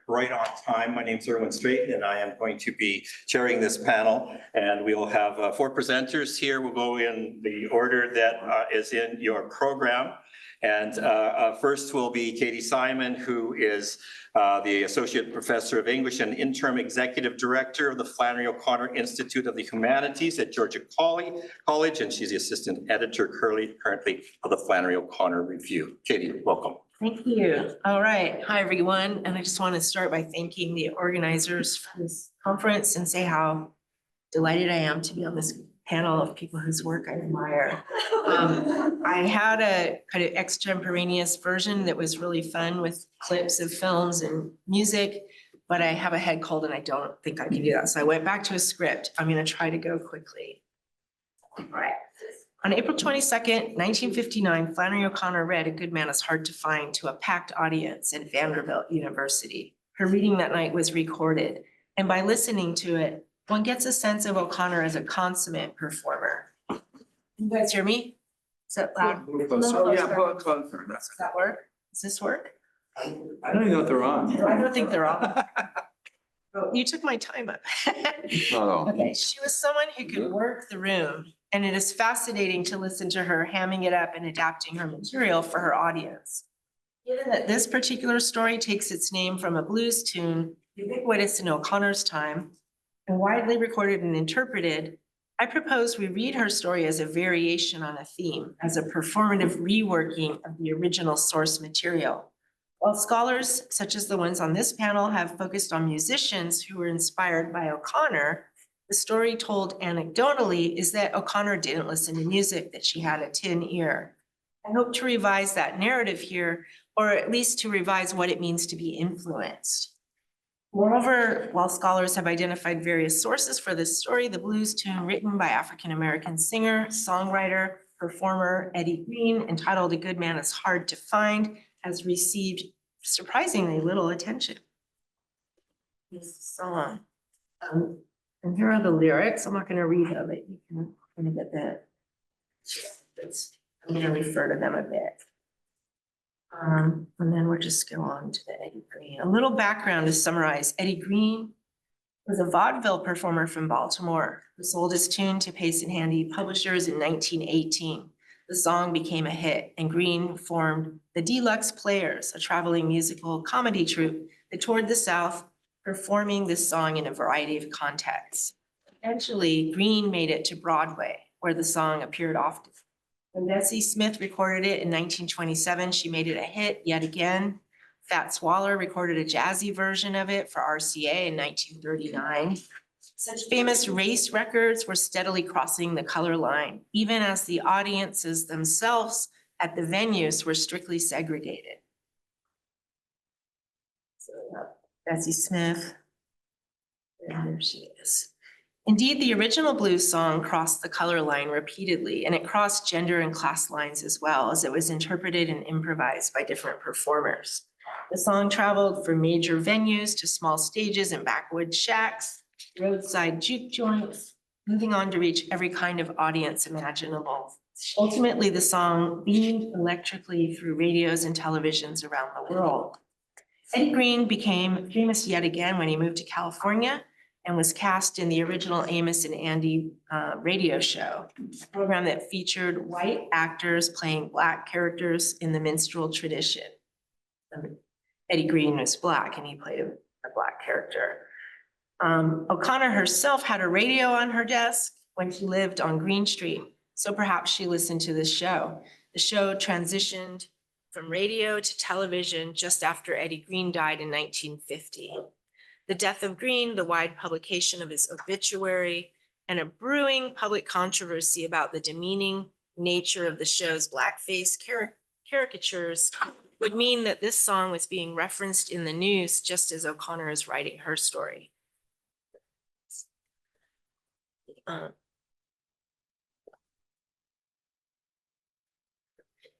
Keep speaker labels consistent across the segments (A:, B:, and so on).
A: right on time. My name's Erwin Straighton, and I am going to be chairing this panel. And we will have 4 presenters here. We'll go in the order that is in your program. And first will be Katie Simon, who is the Associate Professor of English and Interim Executive Director of the Flannery O'Connor Institute of the Humanities at Georgia College, and she's the Assistant Editor currently of the Flannery O'Connor Review. Katie, welcome.
B: Thank you. All right. Hi, everyone. And I just want to start by thanking the organizers for this conference and say how delighted I am to be on this panel of people whose work I admire. I had a kind of extemporaneous version that was really fun with clips of films and music, but I have a head cold and I don't think I can do that. So I went back to a script. I'm going to try to go quickly. All right. On April 22nd, 1959, Flannery O'Connor read A Good Man is Hard to Find to a packed audience at Vanderbilt University. Her reading that night was recorded, and by listening to it, one gets a sense of O'Connor as a consummate performer. You guys hear me? Is that loud?
C: Oh, yeah, pull it closer.
B: Does that work? Does this work?
C: I don't even know if they're on.
B: I don't think they're on. Oh, you took my time up.
C: Oh.
B: Okay, she was someone who could work the room, and it is fascinating to listen to her hamming it up and adapting her material for her audience. Given that this particular story takes its name from a blues tune, ubiquitous in O'Connor's time, and widely recorded and interpreted, I propose we read her story as a variation on a theme, as a performative reworking of the original source material. While scholars, such as the ones on this panel, have focused on musicians who were inspired by O'Connor, the story told anecdotally is that O'Connor didn't listen to music, that she had a tin ear. I hope to revise that narrative here, or at least to revise what it means to be influenced. Moreover, while scholars have identified various sources for this story, the blues tune written by African-American singer, songwriter, performer Eddie Green, entitled A Good Man is Hard to Find, has received surprisingly little attention. This song. And here are the lyrics. I'm not going to read them, but you can kind of get that. I'm going to refer to them a bit. And then we'll just go on to the Eddie Green. A little background to summarize. Eddie Green was a vaudeville performer from Baltimore who sold his tune to Pace and Handy publishers in 1918. The song became a hit, and Green formed the Deluxe Players, a traveling musical comedy troupe that toured the South, performing this song in a variety of contexts. Eventually, Green made it to Broadway, where the song appeared often. When Bessie Smith recorded it in 1927, she made it a hit yet again. Fats Waller recorded a jazzy version of it for RCA in 1939. Such famous race records were steadily crossing the color line, even as the audiences themselves at the venues were strictly segregated. So Bessie Smith, and there she is. Indeed, the original blues song crossed the color line repeatedly, and it crossed gender and class lines as well, as it was interpreted and improvised by different performers. The song traveled from major venues to small stages and backwoods shacks, roadside juke joints, moving on to reach every kind of audience imaginable. Ultimately, the song beamed electrically through radios and televisions around the world. Eddie Green became famous yet again when he moved to California and was cast in the original Amos and Andy radio show, a program that featured white actors playing Black characters in the minstrel tradition. Eddie Green was Black and he played a Black character. O'Connor herself had a radio on her desk when she lived on Green Street, so perhaps she listened to this show. The show transitioned from radio to television just after Eddie Green died in 1950. The death of Green, the wide publication of his obituary, and a brewing public controversy about the demeaning nature of the show's blackface caricatures would mean that this song was being referenced in the news just as O'Connor is writing her story.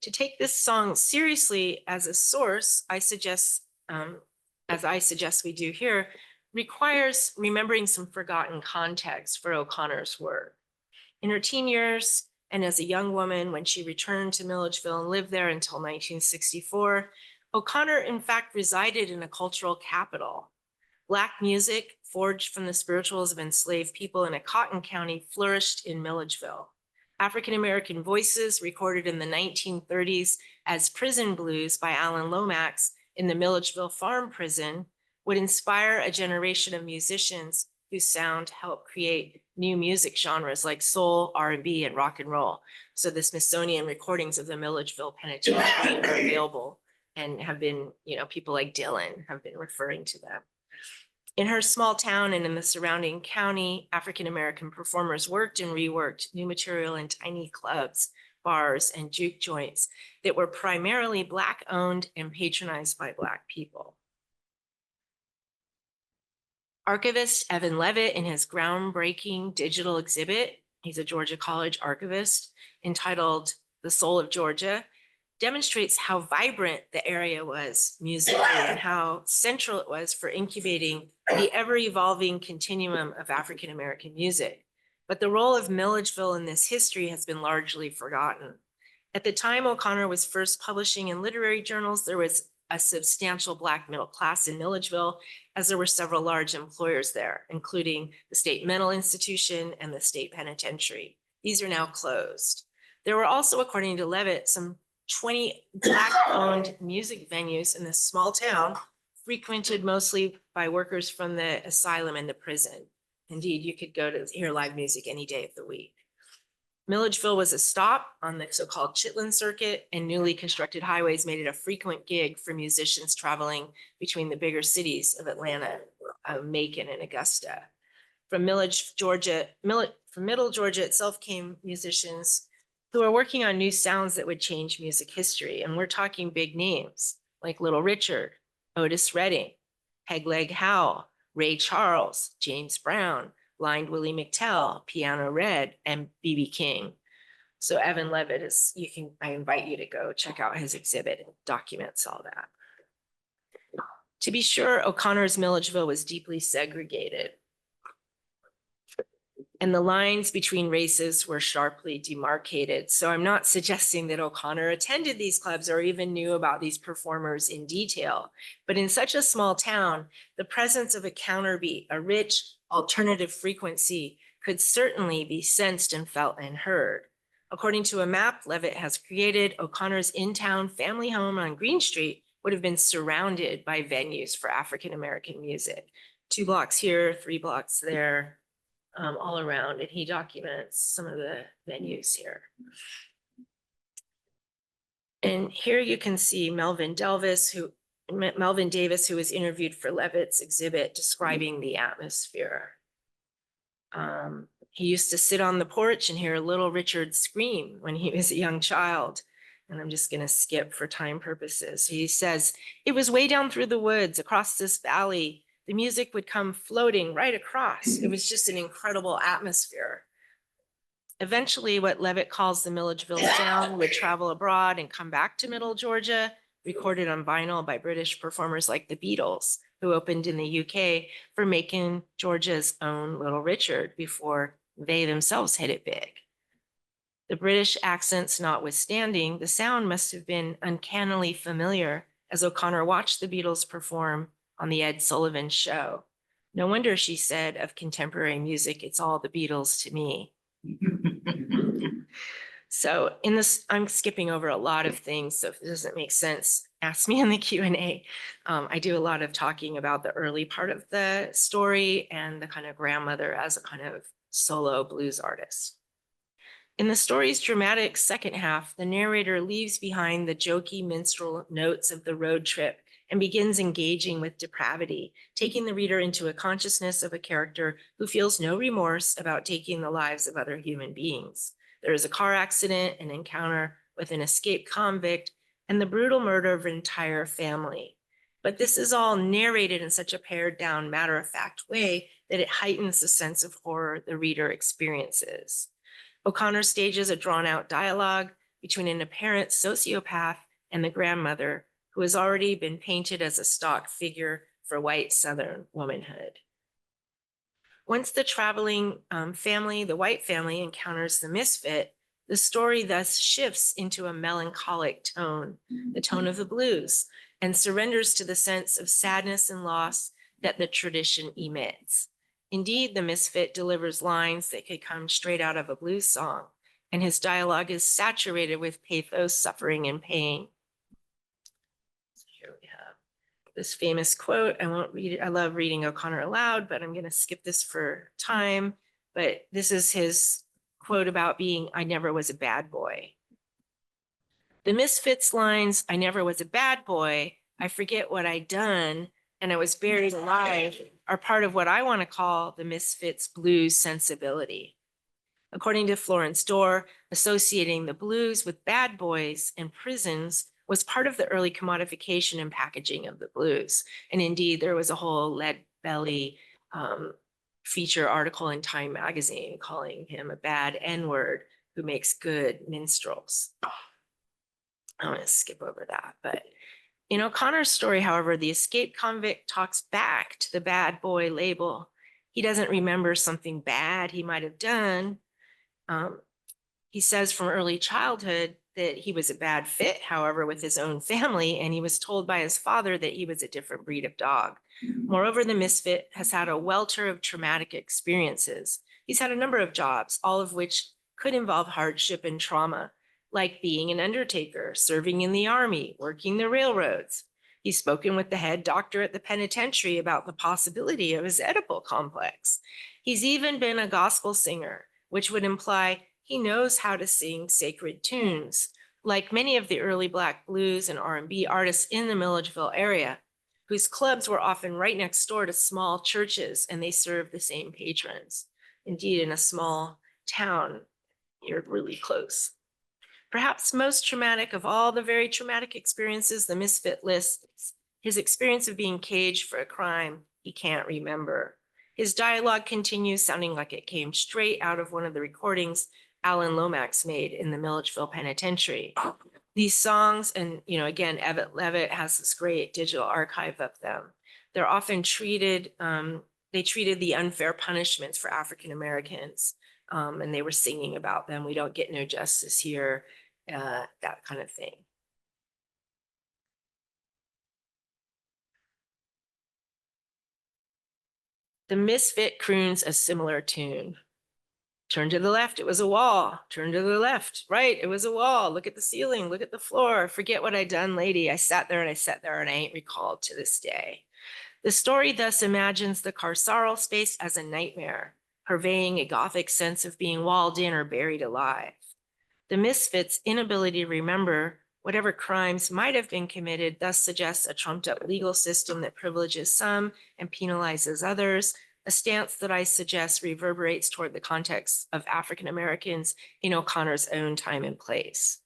B: To take this song seriously as a source, I suggest, as I suggest we do here, requires remembering some forgotten context for O'Connor's work. In her teen years, and as a young woman when she returned to Milledgeville and lived there until 1964, O'Connor, in fact, resided in a cultural capital. Black music, forged from the spirituals of enslaved people in a cotton county, flourished in Milledgeville. African-American voices recorded in the 1930s as prison blues by Alan Lomax in the Milledgeville Farm Prison would inspire a generation of musicians whose sound helped create new music genres like soul, R&B, and rock and roll. So the Smithsonian recordings of the Milledgeville Penitentiary are available and have been, people like Dylan have been referring to them. In her small town and in the surrounding county, African-American performers worked and reworked new material in tiny clubs, bars, and juke joints that were primarily Black-owned and patronized by Black people. Archivist Evan Levitt, in his groundbreaking digital exhibit, he's a Georgia College archivist, entitled The Soul of Georgia, demonstrates how vibrant the area was musically and how central it was for incubating the ever-evolving continuum of African-American music. But the role of Milledgeville in this history has been largely forgotten. At the time O'Connor was first publishing in literary journals, there was a substantial Black middle class in Milledgeville, as there were several large employers there, including the State Mental Institution and the State Penitentiary. These are now closed. There were also, according to Levitt, some 20 Black-owned music venues in this small town, frequented mostly by workers from the asylum and the prison. Indeed, you could go to hear live music any day of the week. Milledgeville was a stop on the so-called Chitlin Circuit, and newly constructed highways made it a frequent gig for musicians traveling between the bigger cities of Atlanta, Macon, and Augusta. From Middle Georgia itself came musicians who are working on new sounds that would change music history. And we're talking big names like Little Richard, Otis Redding, Pegleg Howell, Ray Charles, James Brown, Blind Willie McTell, Piano Red, and B.B. King. So Evan Levitt I invite you to go check out his exhibit. It documents all that. To be sure, O'Connor's Milledgeville was deeply segregated, and the lines between races were sharply demarcated. So I'm not suggesting that O'Connor attended these clubs or even knew about these performers in detail. But in such a small town, the presence of a counterbeat, a rich alternative frequency, could certainly be sensed and felt and heard. According to a map Levitt has created, O'Connor's in-town family home on Green Street would have been surrounded by venues for African-American music. 2 blocks here, 3 blocks there, all around, and he documents some of the venues here. And here you can see Melvin Davis, who was interviewed for Levitt's exhibit, describing the atmosphere. He used to sit on the porch and hear Little Richard scream when he was a young child. And I'm just gonna skip for time purposes. He says, "It was way down through the woods across this valley. The music would come floating right across. It was just an incredible atmosphere." Eventually, what Levitt calls the Milledgeville sound would travel abroad and come back to Middle Georgia, recorded on vinyl by British performers like the Beatles, who opened in the UK for making Georgia's own Little Richard before they themselves hit it big. The British accents notwithstanding, the sound must have been uncannily familiar as O'Connor watched the Beatles perform on the Ed Sullivan Show. "No wonder," she said, "of contemporary music, it's all the Beatles to me." So in this, I'm skipping over a lot of things, so if it doesn't make sense, ask me in the Q&A. I do a lot of talking about the early part of the story and the kind of grandmother as a kind of solo blues artist. In the story's dramatic second half, the narrator leaves behind the jokey minstrel notes of the road trip and begins engaging with depravity, taking the reader into a consciousness of a character who feels no remorse about taking the lives of other human beings. There is a car accident, an encounter with an escaped convict, and the brutal murder of an entire family. But this is all narrated in such a pared down, matter-of-fact way that it heightens the sense of horror the reader experiences. O'Connor stages a drawn-out dialogue between an apparent sociopath and the grandmother, who has already been painted as a stock figure for white Southern womanhood. Once the traveling the white family, encounters the misfit, the story thus shifts into a melancholic tone, the tone of the blues, and surrenders to the sense of sadness and loss that the tradition emits. Indeed, the misfit delivers lines that could come straight out of a blues song, and his dialogue is saturated with pathos, suffering, and pain. So here we have this famous quote. I won't read it. I love reading O'Connor aloud, but I'm going to skip this for time. But this is his quote about being, "I never was a bad boy." The Misfits lines, "I never was a bad boy, I forget what I'd done, and I was buried alive," are part of what I want to call the Misfits blues sensibility. According to Florence Dorr, associating the blues with bad boys and prisons was part of the early commodification and packaging of the blues. And indeed, there was a whole lead belly feature article in Time magazine calling him a bad N-word who makes good minstrels. I'm going to skip over that. But in O'Connor's story, however, the escaped convict talks back to the bad boy label. He doesn't remember something bad he might have done. He says from early childhood that he was a bad fit, however, with his own family, and he was told by his father that he was a different breed of dog. Moreover, the misfit has had a welter of traumatic experiences. He's had a number of jobs, all of which could involve hardship and trauma, like being an undertaker, serving in the army, working the railroads. He's spoken with the head doctor at the penitentiary about the possibility of his Oedipal complex. He's even been a gospel singer, which would imply he knows how to sing sacred tunes, like many of the early Black blues and R&B artists in the Milledgeville area, whose clubs were often right next door to small churches, and they served the same patrons. Indeed, in a small town, you're really close. Perhaps most traumatic of all the very traumatic experiences the misfit lists, his experience of being caged for a crime he can't remember. His dialogue continues sounding like it came straight out of one of the recordings Alan Lomax made in the Milledgeville Penitentiary. These songs, and again, Evett Levitt has this great digital archive of them. They're often treated, they treated the unfair punishments for African Americans, and they were singing about them. We don't get no justice here, that kind of thing. The misfit croons a similar tune. Turn to the left, it was a wall. Turn to the left, right, it was a wall. Look at the ceiling, look at the floor. Forget what I done, lady. I sat there and I sat there and I ain't recalled to this day. The story thus imagines the carceral space as a nightmare, purveying a gothic sense of being walled in or buried alive. The misfits' inability to remember whatever crimes might have been committed thus suggests a trumped-up legal system that privileges some and penalizes others, a stance that I suggest reverberates toward the context of African Americans in O'Connor's own time and place.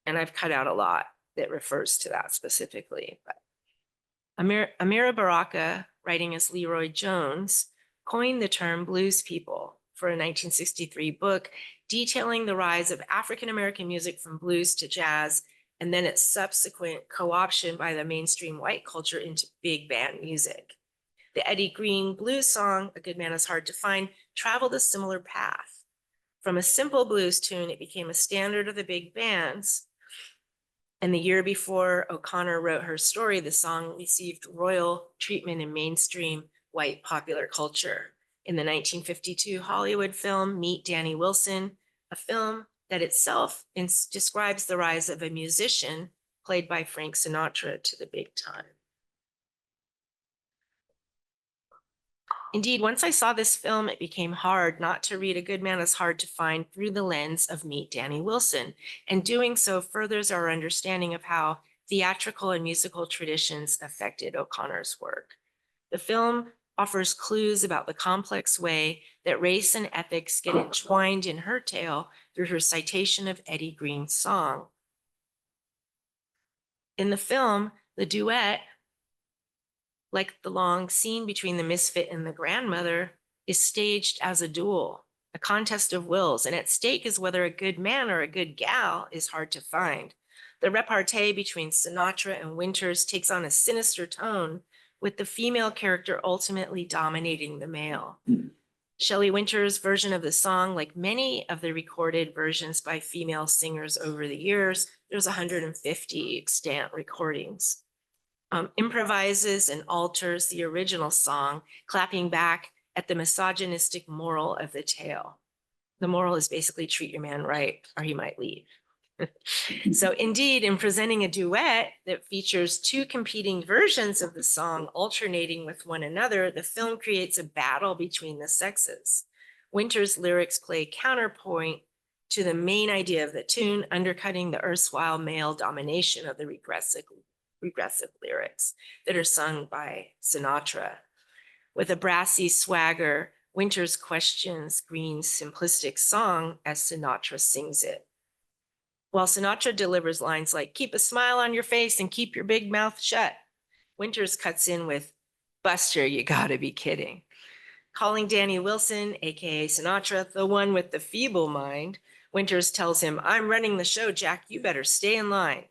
B: And I've cut out a lot that refers to that specifically. But Amira Baraka, writing as Leroy Jones, coined the term blues people for a 1963 book detailing the rise of African American music from blues to jazz, and then its subsequent co-option by the mainstream white culture into big band music. The Eddie Green blues song, A Good Man Is Hard to Find, traveled a similar path. From a simple blues tune, it became a standard of the big bands. And the year before O'Connor wrote her story, the song received royal treatment in mainstream white popular culture. In the 1952 Hollywood film, Meet Danny Wilson, a film that itself describes the rise of a musician played by Frank Sinatra to the big time. Indeed, once I saw this film, it became hard not to read A Good Man Is Hard to Find through the lens of Meet Danny Wilson, and doing so furthers our understanding of how theatrical and musical traditions affected O'Connor's work. The film offers clues about the complex way that race and ethics get entwined in her tale through her citation of Eddie Green's song. In the film, the duet, like the long scene between the misfit and the grandmother, is staged as a duel, a contest of wills, and at stake is whether a good man or a good gal is hard to find. The repartee between Sinatra and Winters takes on a sinister tone, with the female character ultimately dominating the male. Shelley Winters' version of the song, like many of the recorded versions by female singers over the years, there's 150 extant recordings, improvises and alters the original song, clapping back at the misogynistic moral of the tale. The moral is basically treat your man right or he might leave. So indeed, in presenting a duet that features two competing versions of the song alternating with one another, the film creates a battle between the sexes. Winter's lyrics play counterpoint to the main idea of the tune, undercutting the erstwhile male domination of the regressive lyrics that are sung by Sinatra. With a brassy swagger, Winters questions Green's simplistic song as Sinatra sings it. While Sinatra delivers lines like, keep a smile on your face and keep your big mouth shut, Winters cuts in with, Buster, you gotta be kidding. Calling Danny Wilson, AKA Sinatra, the one with the feeble mind, Winters tells him, I'm running the show, Jack, you better stay in line.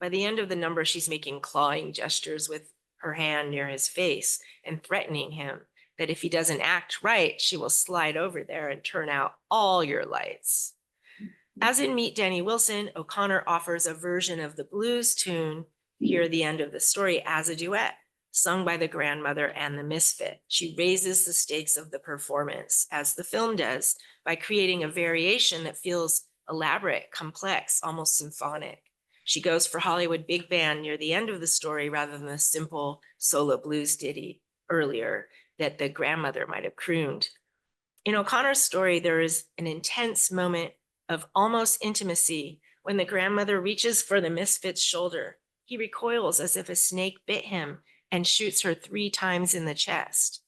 B: By the end of the number, she's making clawing gestures with her hand near his face and threatening him that if he doesn't act right, she will slide over there and turn out all your lights. As in Meet Danny Wilson, O'Connor offers a version of the blues tune here at the end of the story as a duet, sung by the grandmother and the misfit. She raises the stakes of the performance, as the film does, by creating a variation that feels elaborate, complex, almost symphonic. She goes for Hollywood big band near the end of the story rather than the simple solo blues ditty earlier that the grandmother might have crooned. In O'Connor's story, there is an intense moment of almost intimacy when the grandmother reaches for the misfit's shoulder. He recoils as if a snake bit him and shoots her 3 times in the chest.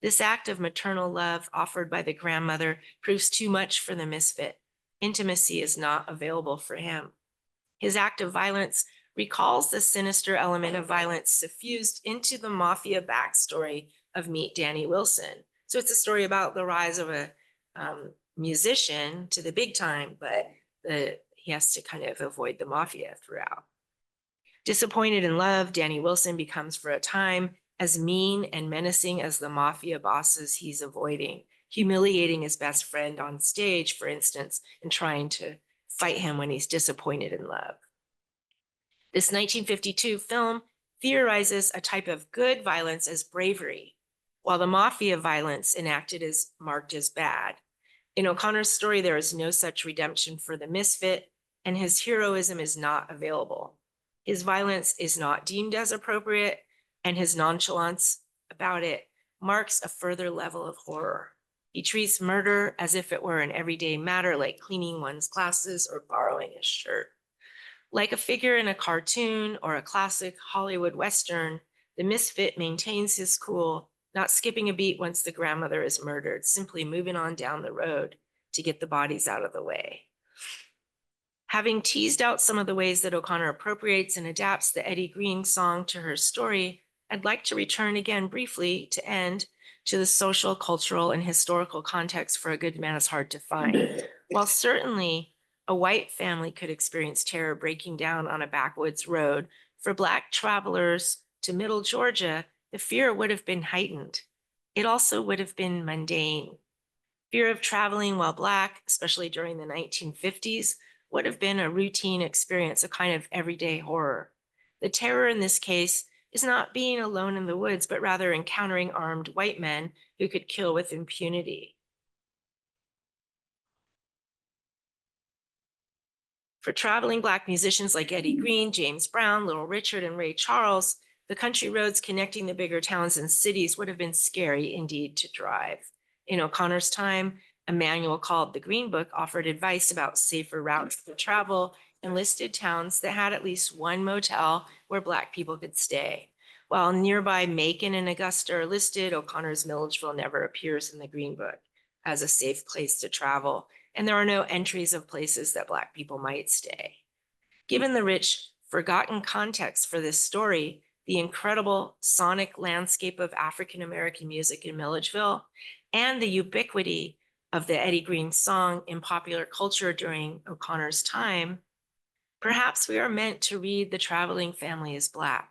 B: This act of maternal love offered by the grandmother proves too much for the misfit. Intimacy is not available for him. His act of violence recalls the sinister element of violence suffused into the mafia backstory of Meet Danny Wilson. So it's a story about the rise of a musician to the big time, but he has to kind of avoid the mafia throughout. Disappointed in love, Danny Wilson becomes for a time as mean and menacing as the mafia bosses he's avoiding, humiliating his best friend on stage, for instance, and trying to fight him when he's disappointed in love. This 1952 film theorizes a type of good violence as bravery, while the mafia violence enacted is marked as bad. In O'Connor's story, there is no such redemption for the misfit, and his heroism is not available. His violence is not deemed as appropriate, and his nonchalance about it marks a further level of horror. He treats murder as if it were an everyday matter, like cleaning one's glasses or borrowing a shirt. Like a figure in a cartoon or a classic Hollywood Western, the misfit maintains his cool, not skipping a beat once the grandmother is murdered, simply moving on down the road to get the bodies out of the way. Having teased out some of the ways that O'Connor appropriates and adapts the Eddie Green song to her story, I'd like to return again briefly to end to the social, cultural, and historical context for A Good Man Is Hard to Find. While certainly a white family could experience terror breaking down on a backwoods road, for Black travelers to Middle Georgia, the fear would have been heightened. It also would have been mundane. Fear of traveling while Black, especially during the 1950s, would have been a routine experience, a kind of everyday horror. The terror in this case is not being alone in the woods, but rather encountering armed white men who could kill with impunity. For traveling Black musicians like Eddie Green, James Brown, Little Richard, and Ray Charles, the country roads connecting the bigger towns and cities would have been scary indeed to drive. In O'Connor's time, a manual called the Green Book offered advice about safer routes for travel and listed towns that had at least one motel where Black people could stay. While nearby Macon and Augusta are listed, O'Connor's Milledgeville never appears in the Green Book as a safe place to travel, and there are no entries of places that Black people might stay. Given the rich, forgotten context for this story, the incredible sonic landscape of African-American music in Milledgeville, and the ubiquity of the Eddie Green song in popular culture during O'Connor's time, perhaps we are meant to read The Traveling Family as Black,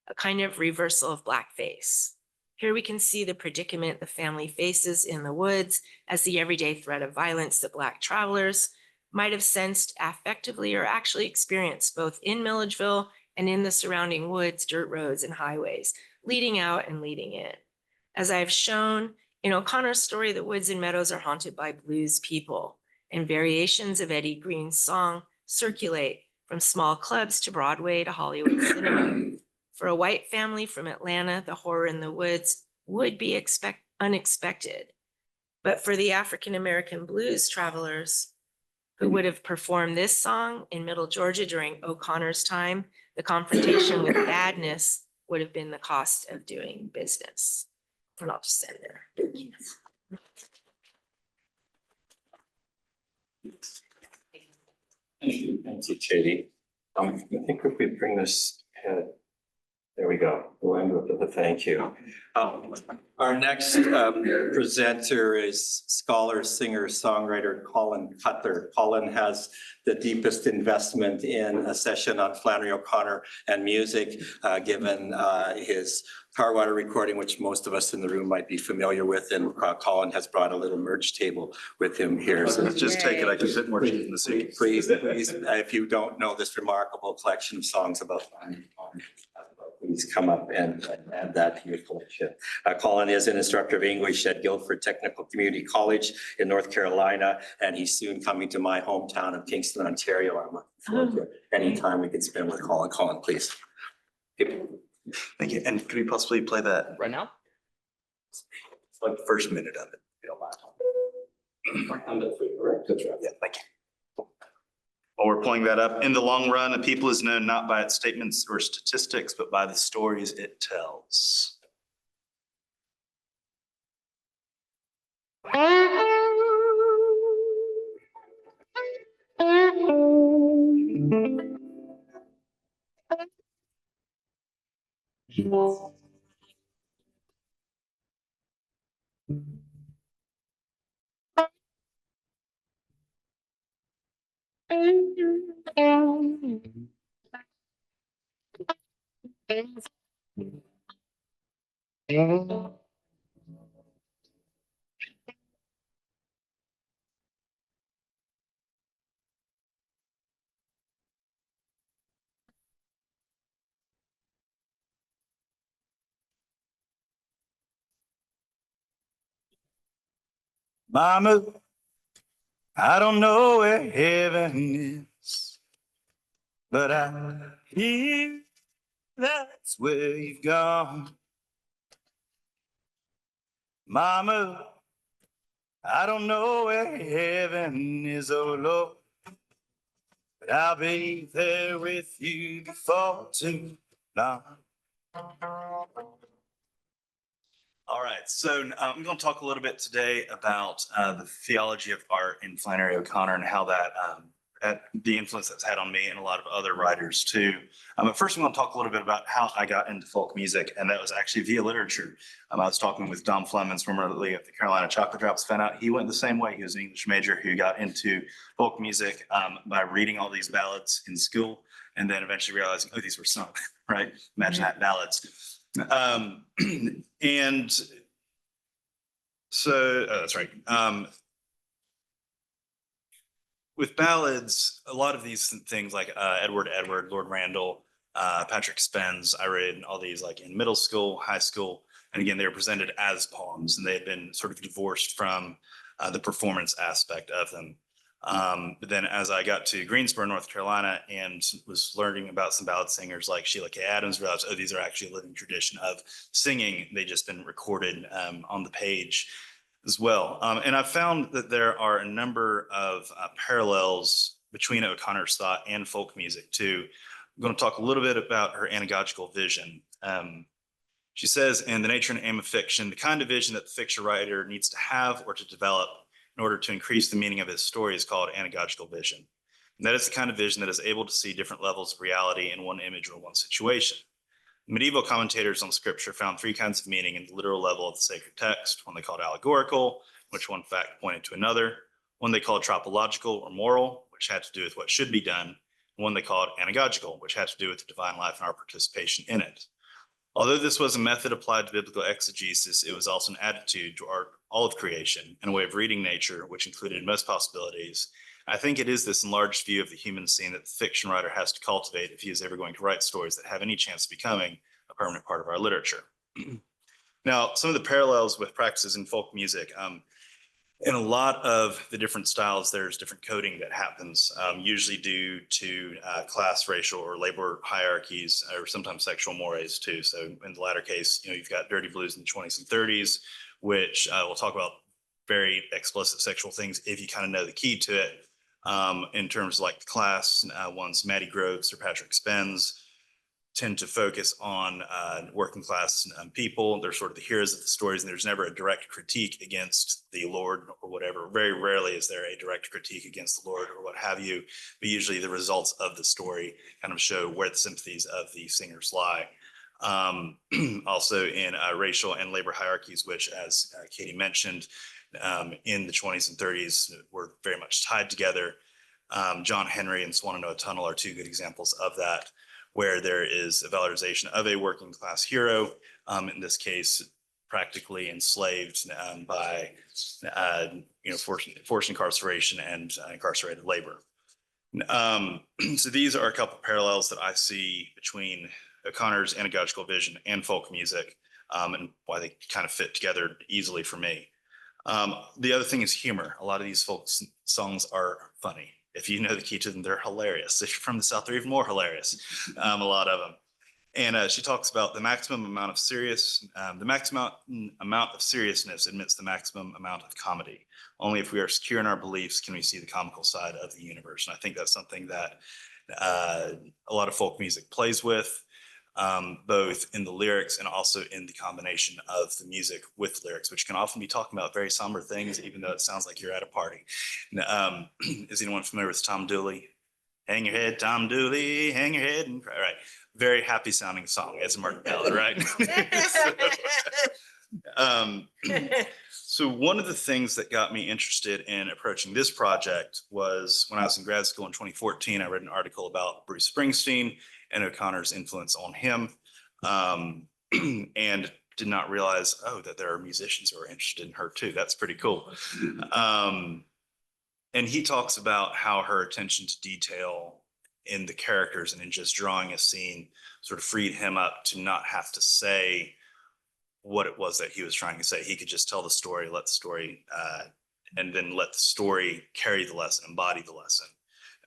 B: a kind of reversal of blackface. Here we can see the predicament the family faces in the woods as the everyday threat of violence that Black travelers might have sensed affectively or actually experienced both in Milledgeville and in the surrounding woods, dirt roads, and highways, leading out and leading in. As I've shown, in O'Connor's story, the woods and meadows are haunted by blues people, and variations of Eddie Green's song circulate from small clubs to Broadway to Hollywood cinema. For a white family from Atlanta, the horror in the woods would be unexpected. But for the African-American blues travelers who would have performed this song in Middle Georgia during O'Connor's time, the confrontation with badness would have been the cost of doing business. And I'll just end there.
A: Thank you, Katie. I think if we bring this ahead, there we go. We'll end with the thank you. Our next presenter is scholar, singer, songwriter Colin Cutler. Colin has the deepest investment in a session on Flannery O'Connor and music, given his Tarwater recording, which most of us in the room might be familiar with. And Colin has brought a little merge table with him here. So
D: Just take it, I can sit more in the seat.
A: please, if you don't know this remarkable collection of songs about Flannery O'Connor, please come up and add that to your collection. Colin is an instructor of English at Guilford Technical Community College in North Carolina, and he's soon coming to my hometown of Kingston, Ontario. I'm looking forward to any time we can spend with Colin. Colin, please.
D: Thank you. And could we possibly play that
E: Right now?
D: like the first minute of it? If you don't mind. Yeah, thank you. While we're pulling that up, in the long run, a people is known not by its statements or statistics, but by the stories it tells. Mama, I don't know where heaven is, but I hear that's where you've gone. Mama, I don't know where heaven is, oh Lord, but I'll be there with you before too long. All right, so I'm going to talk a little bit today about the theology of art in Flannery O'Connor and how that the influence that's had on me and a lot of other writers too. But first, I'm going to talk a little bit about how I got into folk music, and that was actually via literature. I was talking with Dom Flemons, formerly of the Carolina Chocolate Drops. Found out he went the same way. He was an English major who got into folk music by reading all these ballads in school, and then eventually realizing, oh, these were sung, right? Imagine that, ballads. And so that's right. With ballads, a lot of these things like Edward, Lord Randall, Patrick Spence, I read all these like in middle school, high school. And again, they were presented as poems and they had been sort of divorced from the performance aspect of them. But then as I got to Greensboro, North Carolina, and was learning about some ballad singers like Sheila K. Adams, realized, oh, these are actually a living tradition of singing. They just been recorded on the page as well. And I've found that there are a number of parallels between O'Connor's thought and folk music too. I'm going to talk a little bit about her anagogical vision. She says, in The Nature and Aim of Fiction, the kind of vision that the fiction writer needs to have or to develop in order to increase the meaning of his story is called anagogical vision. And that is the kind of vision that is able to see different levels of reality in one image or one situation. Medieval commentators on scripture found three kinds of meaning in the literal level of the sacred text. One they called allegorical, which one fact pointed to another. One they called tropological or moral, which had to do with what should be done. And one they called anagogical, which had to do with the divine life and our participation in it. Although this was a method applied to biblical exegesis, it was also an attitude all of creation and a way of reading nature, which included most possibilities. I think it is this enlarged view of the human scene that the fiction writer has to cultivate if he is ever going to write stories that have any chance of becoming a permanent part of our literature. Now, some of the parallels with practices in folk music, in a lot of the different styles, there's different coding that happens, usually due to class, racial, or labor hierarchies, or sometimes sexual mores too. So in the latter case, you've got dirty blues in the 20s and 30s, which we'll talk about very explicit sexual things if you kind of know the key to it. In terms of like the class ones, Maddie Groves or Patrick Spence tend to focus on working class people. They're sort of the heroes of the stories, and there's never a direct critique against the Lord or whatever. Very rarely is there a direct critique against the Lord or what have you, but usually the results of the story kind of show where the sympathies of the singers lie. Also in racial and labor hierarchies, which, as Katie mentioned, in the 20s and 30s were very much tied together. John Henry and Swannanoa Tunnel are two good examples of that, where there is a valorization of a working class hero, in this case, practically enslaved by forced incarceration and incarcerated labor. So these are a couple parallels that I see between O'Connor's anagogical vision and folk music, and why they kind of fit together easily for me. The other thing is humor. A lot of these folk songs are funny. If you know the key to them, they're hilarious. If you're from the South, they're even more hilarious, a lot of them. And she talks about the maximum amount of seriousness admits the maximum amount of comedy. Only if we are secure in our beliefs can we see the comical side of the universe. And I think that's something that a lot of folk music plays with, both in the lyrics and also in the combination of the music with lyrics, which can often be talking about very somber things, even though it sounds like you're at a party. Is anyone familiar with Tom Dooley? Hang your head, Tom Dooley, hang your head. And cry. Right. Very happy sounding song. It's a Martin ballad, right? So one of the things that got me interested in approaching this project was when I was in grad school in 2014, I read an article about Bruce Springsteen and O'Connor's influence on him, and did not realize, that there are musicians who are interested in her too. That's pretty cool. And he talks about how her attention to detail in the characters and in just drawing a scene sort of freed him up to not have to say what it was that he was trying to say. He could just tell the story, let the story, and then let the story carry the lesson, embody the lesson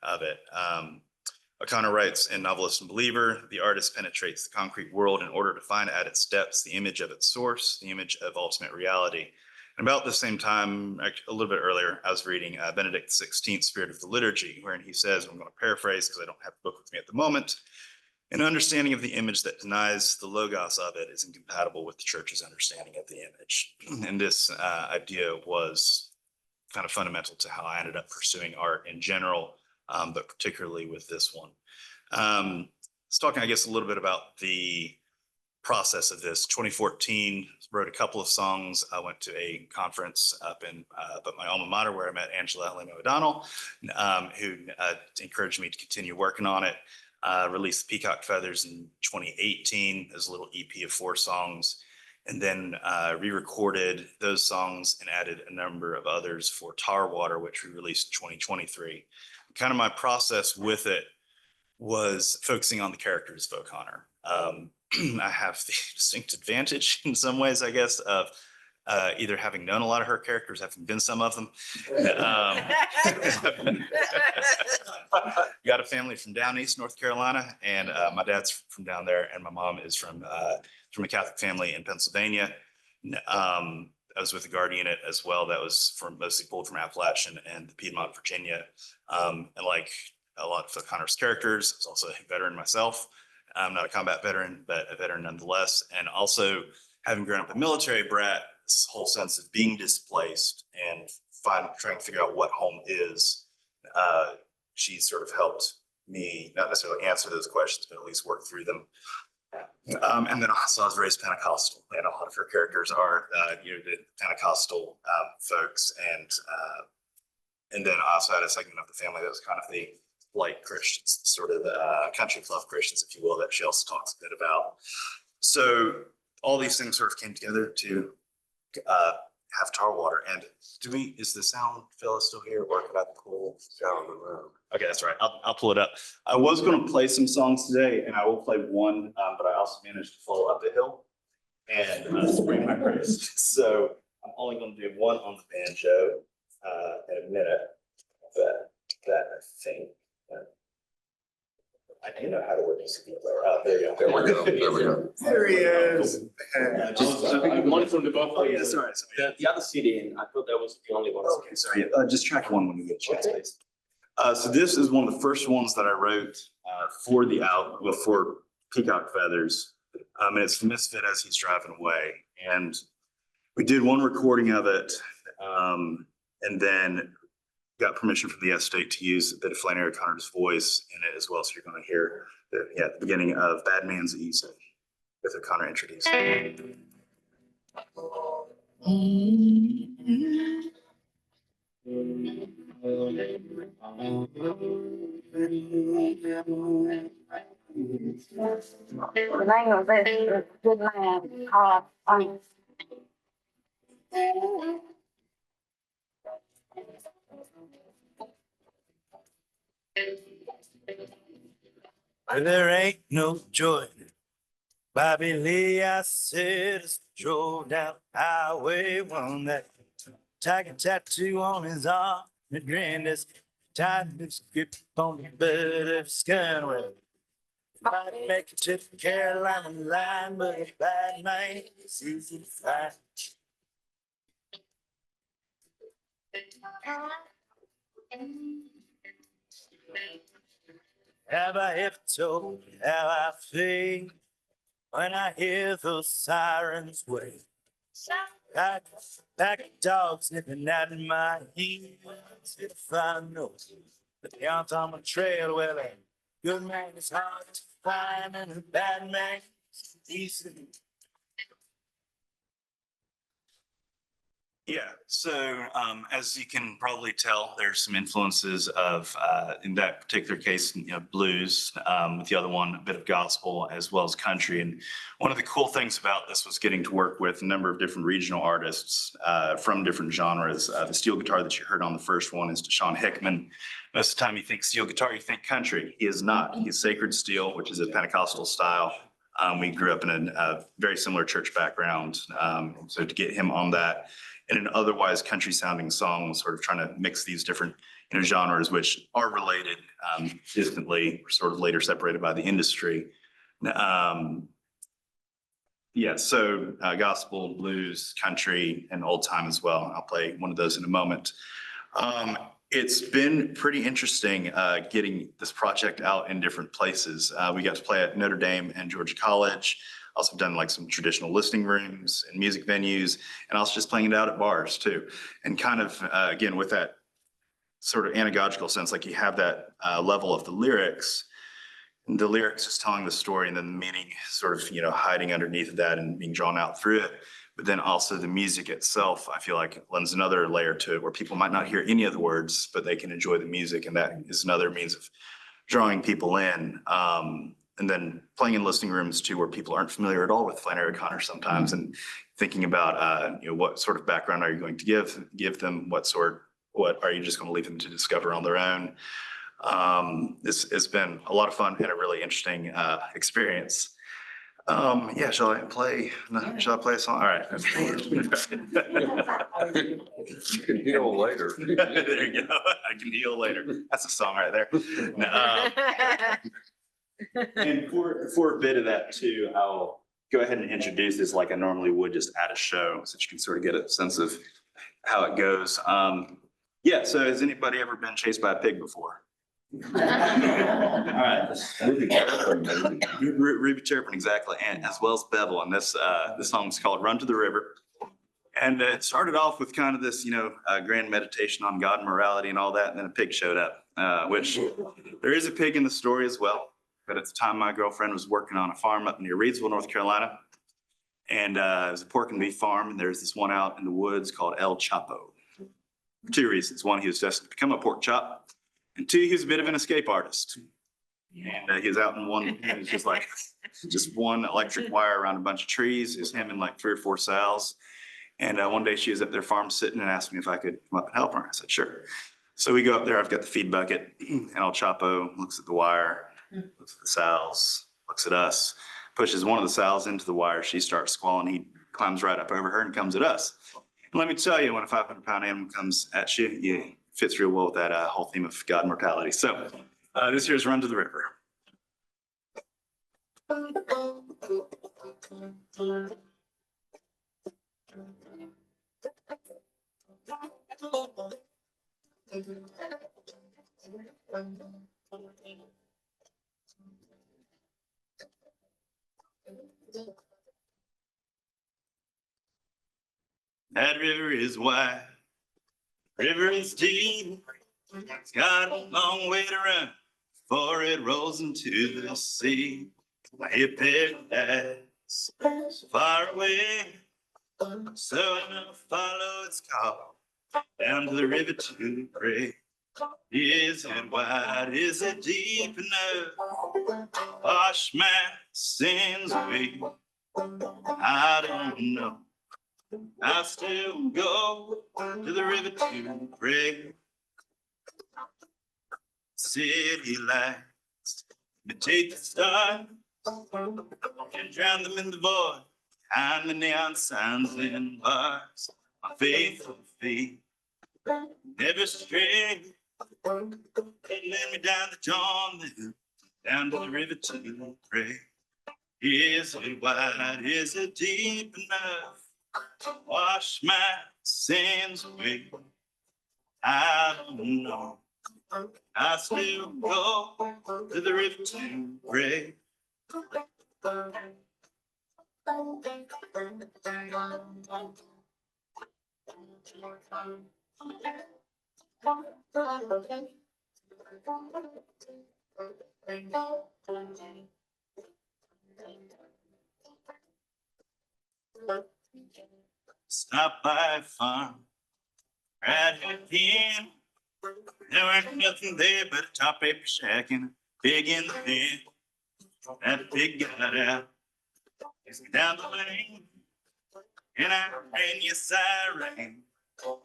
D: of it. O'Connor writes in Novelist and Believer, the artist penetrates the concrete world in order to find at its depths the image of its source, the image of ultimate reality. And about the same time, a little bit earlier, I was reading Benedict XVI, Spirit of the Liturgy, wherein he says, I'm going to paraphrase because I don't have the book with me at the moment, an understanding of the image that denies the logos of it is incompatible with the church's understanding of the image. And this idea was kind of fundamental to how I ended up pursuing art in general, but particularly with this one. Let's talk, I guess, a little bit about the process of this. 2014, wrote a couple of songs. I went to a conference up at my alma mater where I met Angela Lemo O'Donnell, who encouraged me to continue working on it. Released Peacock Feathers in 2018 as a little EP of 4 songs, and then re-recorded those songs and added a number of others for Tar Water, which we released in 2023. Kind of my process with it was focusing on the characters of O'Connor. I have the distinct advantage in some ways, I guess, of either having known a lot of her characters, having been some of them. Got a family from down east North Carolina, and my dad's from down there, and my mom is from a Catholic family in Pennsylvania. I was with a Guardianate as well that was mostly pulled from Appalachian and Piedmont, Virginia. And like a lot of O'Connor's characters, I was also a veteran myself. I'm not a combat veteran, but a veteran nonetheless. And also having grown up a military brat, this whole sense of being displaced and trying to figure out what home is, she sort of helped me not necessarily answer those questions, but at least work through them. And then also I was raised Pentecostal, and a lot of her characters are, the Pentecostal folks. And then I also had a segment of the family that was kind of the light Christians, sort of the country club Christians, if you will, that she also talks a bit about. So all these things sort of came together to have tar water. And is the sound fella still here working out the cool sound in the room? Okay, that's right. I'll pull it up. I was going to play some songs today, and I will play one, but I also managed to follow up the hill and spring my praise. So I'm only going to do one on the banjo in a minute. But that I think. I do know how to work this CD player. Oh, there you go.
C: There we go, there we go.
D: There he is.
E: One from the both.
D: Oh, yeah, sorry.
E: The other CD, and I thought that was the only one.
D: Okay, sorry. Just track one when you get a chance, please. So this is one of the first ones that I wrote for Peacock Feathers. And it's Misfit as he's driving away. And we did one recording of it, and then got permission from the estate to use a bit of Flannery Connor's voice in it as well. So you're going to hear the beginning of Bad Man's Easy with O'Connor introduced.
F: The name of this is Good Man called
D: There ain't no joy. Bobby Lee, I said, as drove down Highway 1, that tiger tattoo on his arm, the grandest tied his grip on the bed of his skin. Well, might make it to the Carolina line, but a bad man is easy to find. Have I ever told you how I feel when I hear those sirens wait? Like a pack of dogs nipping at my heels. If I know that they aren't on my trail, well, a good man is hard to find and a bad man is easy. Yeah, so as you can probably tell, there's some influences of, in that particular case, blues, with the other one, a bit of gospel as well as country. And one of the cool things about this was getting to work with a number of different regional artists from different genres. The steel guitar that you heard on the first one is Deshaun Hickman. Most of the time you think steel guitar, you think country. He is not. He's sacred steel, which is a Pentecostal style. We grew up in a very similar church background. So to get him on that, in an otherwise country sounding song, sort of trying to mix these different genres, which are related distantly, sort of later separated by the industry. So gospel, blues, country, and old time as well. I'll play one of those in a moment. It's been pretty interesting getting this project out in different places. We got to play at Notre Dame and Georgia College. Also done like some traditional listening rooms and music venues, and also just playing it out at bars too. And kind of, again, with that sort of anagogical sense, like you have that level of the lyrics, and the lyrics is telling the story and then the meaning sort of, hiding underneath of that and being drawn out through it. But then also the music itself, I feel like lends another layer to it where people might not hear any of the words, but they can enjoy the music. And that is another means of drawing people in. And then playing in listening rooms too, where people aren't familiar at all with Flannery O'Connor sometimes, and thinking about, what sort of background are you going to give them? What are you just going to leave them to discover on their own? This has been a lot of fun and a really interesting experience. Shall I play a song? All right.
C: You can heal later.
D: There you go. I can heal later. That's a song right there. And for a bit of that too, I'll go ahead and introduce this like I normally would just at a show, so that you can sort of get a sense of how it goes. So has anybody ever been chased by a pig before? All right. Ruby Chirpin, exactly, and as well as Bevel. And this song's called Run to the River. And it started off with kind of this, grand meditation on God and morality and all that. And then a pig showed up, which there is a pig in the story as well. But at the time, my girlfriend was working on a farm up near Reidsville, North Carolina. And it was a pork and beef farm. And there's this one out in the woods called El Chapo. For two reasons. One, he was destined to become a pork chop. And two, he was a bit of an escape artist. And he was out in one, it was just one electric wire around a bunch of trees. It was him and like 3 or 4 sows. And one day she was at their farm sitting and asked me if I could come up and help her. I said, sure. So we go up there, I've got the feed bucket and El Chapo looks at the wire, looks at the sows, looks at us, pushes one of the sows into the wire. She starts squalling. He climbs right up over her and comes at us. And let me tell you, when a 500-pound animal comes at you, it fits real well with that whole theme of God and mortality. So this here's Run to the River. That river is wide, river is deep, it's got a long way to run before it rolls into the sea. If paradise so far away, so I'll follow its call down to the river to pray. Is it wide? Is it deep enough to wash my sins away? I don't know. I still go to the river to pray. City lights imitate the stars and drown them in the void behind the neon signs and bars. My faithful feet never stray. It led me down the John Mill, down to the river to pray. Is it wide? Is it deep enough to wash my sins away? I don't know. I still go to the river to pray. Stop by a farm, right again. There ain't nothing there but a top paper shack and a pig in the pen. That pig got out, it's down the lane, and I ran, yes I ran,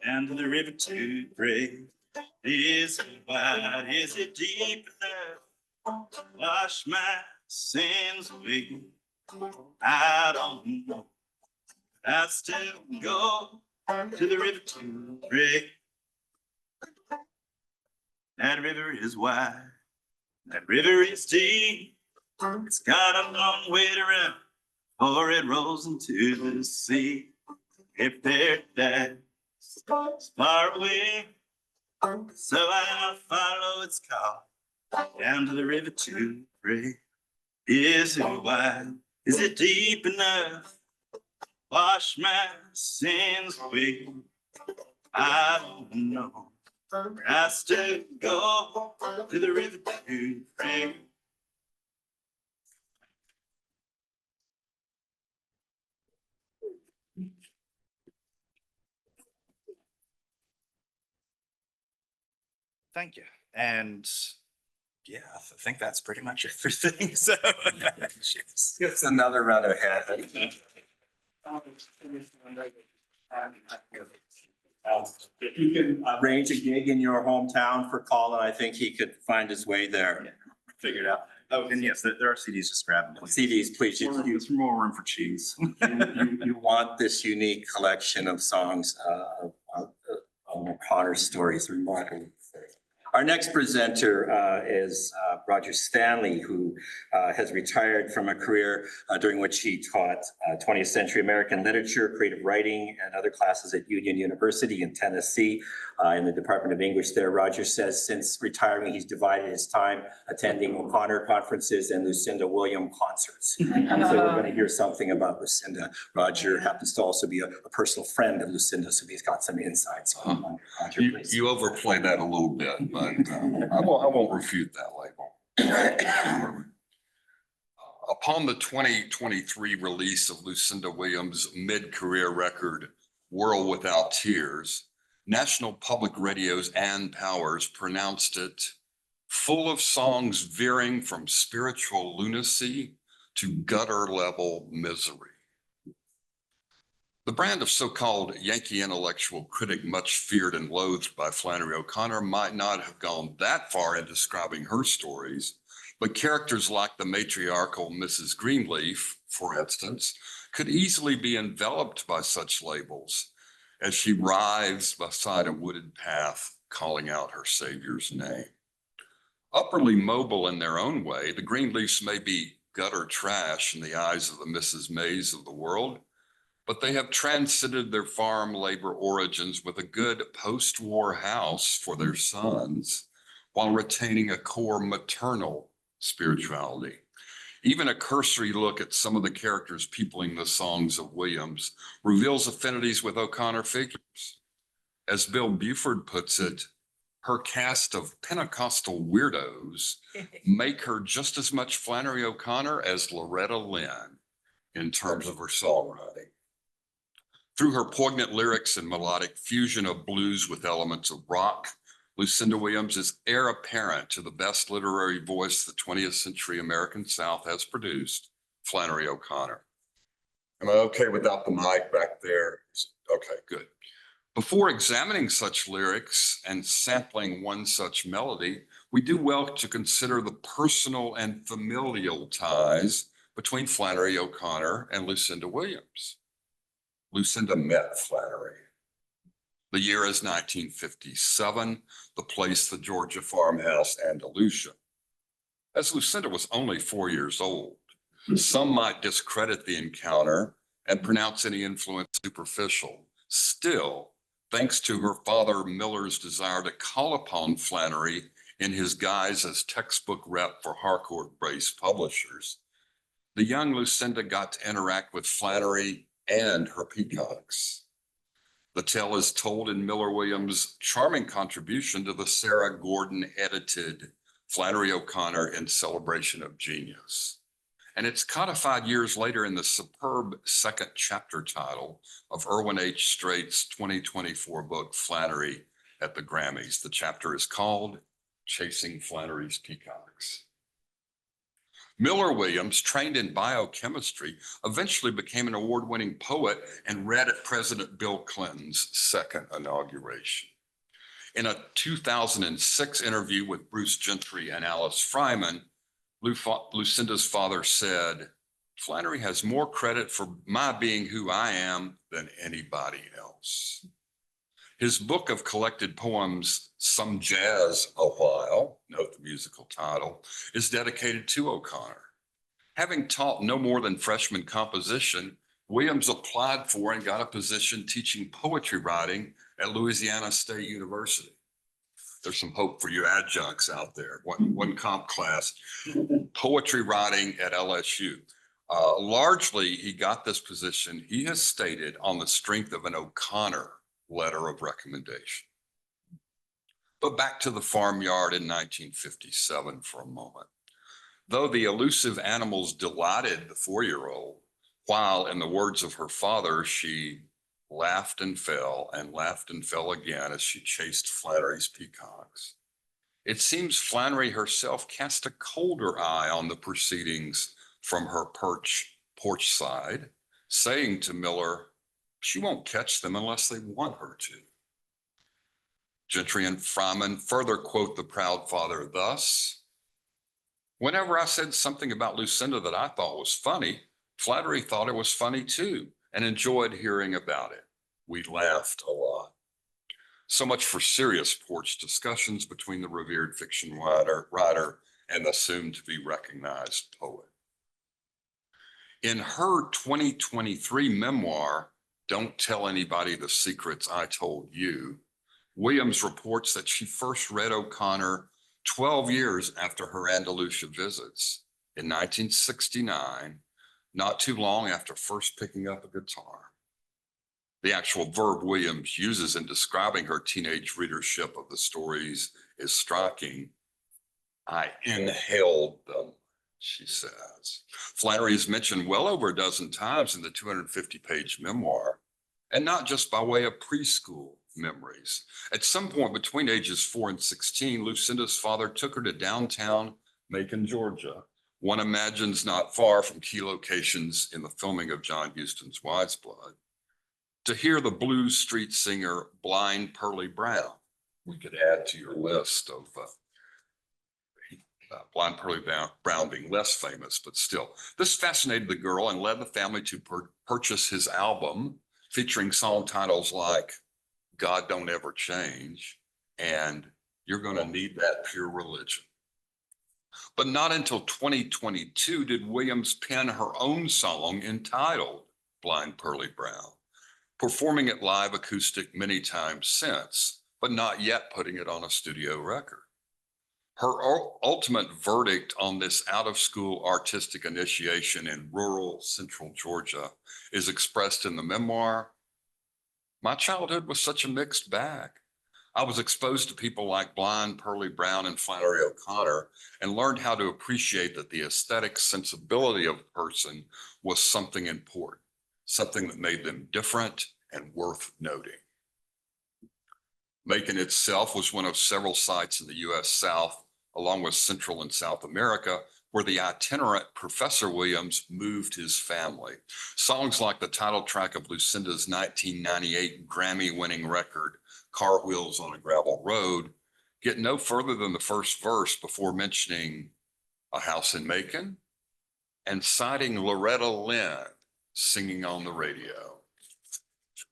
D: down to the river to pray. Is it wide? Is it deep enough to wash my sins away? I don't know. I still go to the river to pray. That river is wide, that river is deep, it's got a long way to run before it rolls into the sea. If paradise is far away, so I'll follow its call down to the river to pray. Is it wide? Is it deep enough? Wash my sins away. I don't know. I still go to the river to pray. Thank you. And yeah, I think that's pretty much everything. So
A: It's another run ahead. If you can arrange a gig in your hometown for Colin, I think he could find his way there. Figure it out.
D: oh, and yes, there are CDs. Just grab them. Please.
A: CDs, please.
D: There's more room for cheese.
A: You want this unique collection of songs, of O'Connor stories. Remarkable. Our next presenter is Roger Stanley, who has retired from a career during which he taught 20th century American literature, creative writing, and other classes at Union University in Tennessee in the Department of English there. Roger says since retiring, he's divided his time attending O'Connor conferences and Lucinda Williams concerts. So we're going to hear something about Lucinda. Roger happens to also be a personal friend of Lucinda, so he's got some insights. Roger, please.
C: You overplay that a little bit, but I won't refute that label. Upon the 2023 release of Lucinda Williams' mid-career record, World Without Tears, National Public Radio's Ann Powers pronounced it full of songs veering from spiritual lunacy to gutter-level misery. The brand of so-called Yankee intellectual critic much feared and loathed by Flannery O'Connor might not have gone that far in describing her stories, but characters like the matriarchal Mrs. Greenleaf, for instance, could easily be enveloped by such labels as she writhes beside a wooded path, calling out her savior's name. Upperly mobile in their own way, the Greenleafs may be gutter trash in the eyes of the Mrs. Mays of the world, but they have transcended their farm labor origins with a good post-war house for their sons, while retaining a core maternal spirituality. Even a cursory look at some of the characters peopling the songs of Williams reveals affinities with O'Connor figures. As Bill Buford puts it, her cast of Pentecostal weirdos make her just as much Flannery O'Connor as Loretta Lynn in terms of her songwriting. Through her poignant lyrics and melodic fusion of blues with elements of rock, Lucinda Williams is heir apparent to the best literary voice the 20th century American South has produced, Flannery O'Connor. Am I okay without the mic back there? Okay, good. Before examining such lyrics and sampling one such melody, we do well to consider the personal and familial ties between Flannery O'Connor and Lucinda Williams. Lucinda met Flannery. The year is 1957, the place the Georgia farmhouse Andalusia. As Lucinda was only 4 years old, some might discredit the encounter and pronounce any influence superficial. Still, thanks to her father Miller's desire to call upon Flannery in his guise as textbook rep for Harcourt Brace Publishers, the young Lucinda got to interact with Flannery and her peacocks. The tale is told in Miller Williams' charming contribution to the Sarah Gordon edited Flannery O'Connor in Celebration of Genius. And it's codified years later in the superb second chapter title of Irwin H. Straight's 2024 book, Flannery at the Grammys. The chapter is called Chasing Flannery's Peacocks. Miller Williams, trained in biochemistry, eventually became an award-winning poet and read at President Bill Clinton's second inauguration. In a 2006 interview with Bruce Gentry and Alice Fryman, Lucinda's father said, "Flannery has more credit for my being who I am than anybody else." His book of collected poems, Some Jazz a While, note the musical title, is dedicated to O'Connor. Having taught no more than freshman composition, Williams applied for and got a position teaching poetry writing at Louisiana State University. There's some hope for you adjuncts out there. One comp class, poetry writing at LSU. Largely, he got this position, he has stated, on the strength of an O'Connor letter of recommendation. But back to the farmyard in 1957 for a moment. Though the elusive animals delighted the 4-year-old, while, in the words of her father, she laughed and fell again as she chased Flannery's peacocks, it seems Flannery herself cast a colder eye on the proceedings from her porch side, saying to Miller, she won't catch them unless they want her to. Gentry and Fryman further quote the proud father thus, "Whenever I said something about Lucinda that I thought was funny, Flannery thought it was funny too and enjoyed hearing about it. We laughed a lot." So much for serious porch discussions between the revered fiction writer and the soon-to-be recognized poet. In her 2023 memoir, Don't Tell Anybody the Secrets I Told You, Williams reports that she first read O'Connor 12 years after her Andalusia visits in 1969, not too long after first picking up a guitar. The actual verb Williams uses in describing her teenage readership of the stories is striking. I inhaled them, she says. Flannery is mentioned well over a dozen times in the 250-page memoir, and not just by way of preschool memories. At some point between ages 4 and 16, Lucinda's father took her to downtown Macon, Georgia. One imagines not far from key locations in the filming of John Huston's Wise Blood. to hear the blues street singer Blind Pearlie Brown. We could add to your list of Blind Pearlie Brown being less famous, but still. This fascinated the girl and led the family to purchase his album, featuring song titles like God Don't Ever Change and You're Gonna Need That Pure Religion. But not until 2022 did Williams pen her own song entitled Blind Pearlie Brown, performing it live acoustic many times since, but not yet putting it on a studio record. Her ultimate verdict on this out-of-school artistic initiation in rural central Georgia is expressed in the memoir, "My childhood was such a mixed bag. I was exposed to people like Blind Pearlie Brown and Flannery O'Connor and learned how to appreciate that the aesthetic sensibility of a person was something important, something that made them different and worth noting." Macon itself was one of several sites in the U.S. South, along with Central and South America, where the itinerant Professor Williams moved his family. Songs like the title track of Lucinda's 1998 Grammy-winning record, Car Wheels on a Gravel Road, get no further than the first verse before mentioning a house in Macon and citing Loretta Lynn singing on the radio.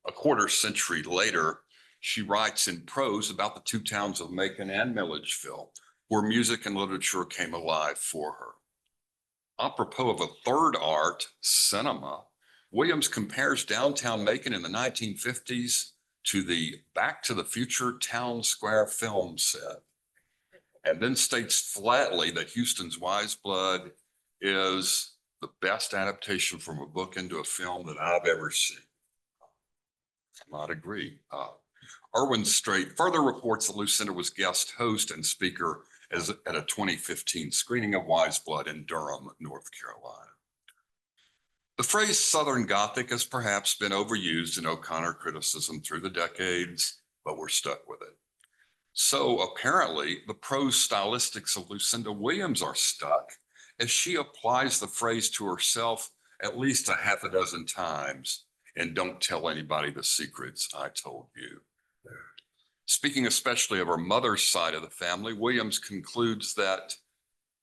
C: A quarter century later, she writes in prose about the two towns of Macon and Milledgeville, where music and literature came alive for her. Apropos of a third art, cinema, Williams compares downtown Macon in the 1950s to the Back to the Future Town Square film set, and then states flatly that Houston's Wise Blood is the best adaptation from a book into a film that I've ever seen. I might agree. Erwin Strait further reports that Lucinda was guest host and speaker at a 2015 screening of Wise Blood in Durham, North Carolina. The phrase Southern Gothic has perhaps been overused in O'Connor criticism through the decades, but we're stuck with it. So apparently the prose stylistics of Lucinda Williams are stuck as she applies the phrase to herself at least a half a dozen times in Don't Tell Anybody the Secrets I Told You. Speaking especially of her mother's side of the family, Williams concludes that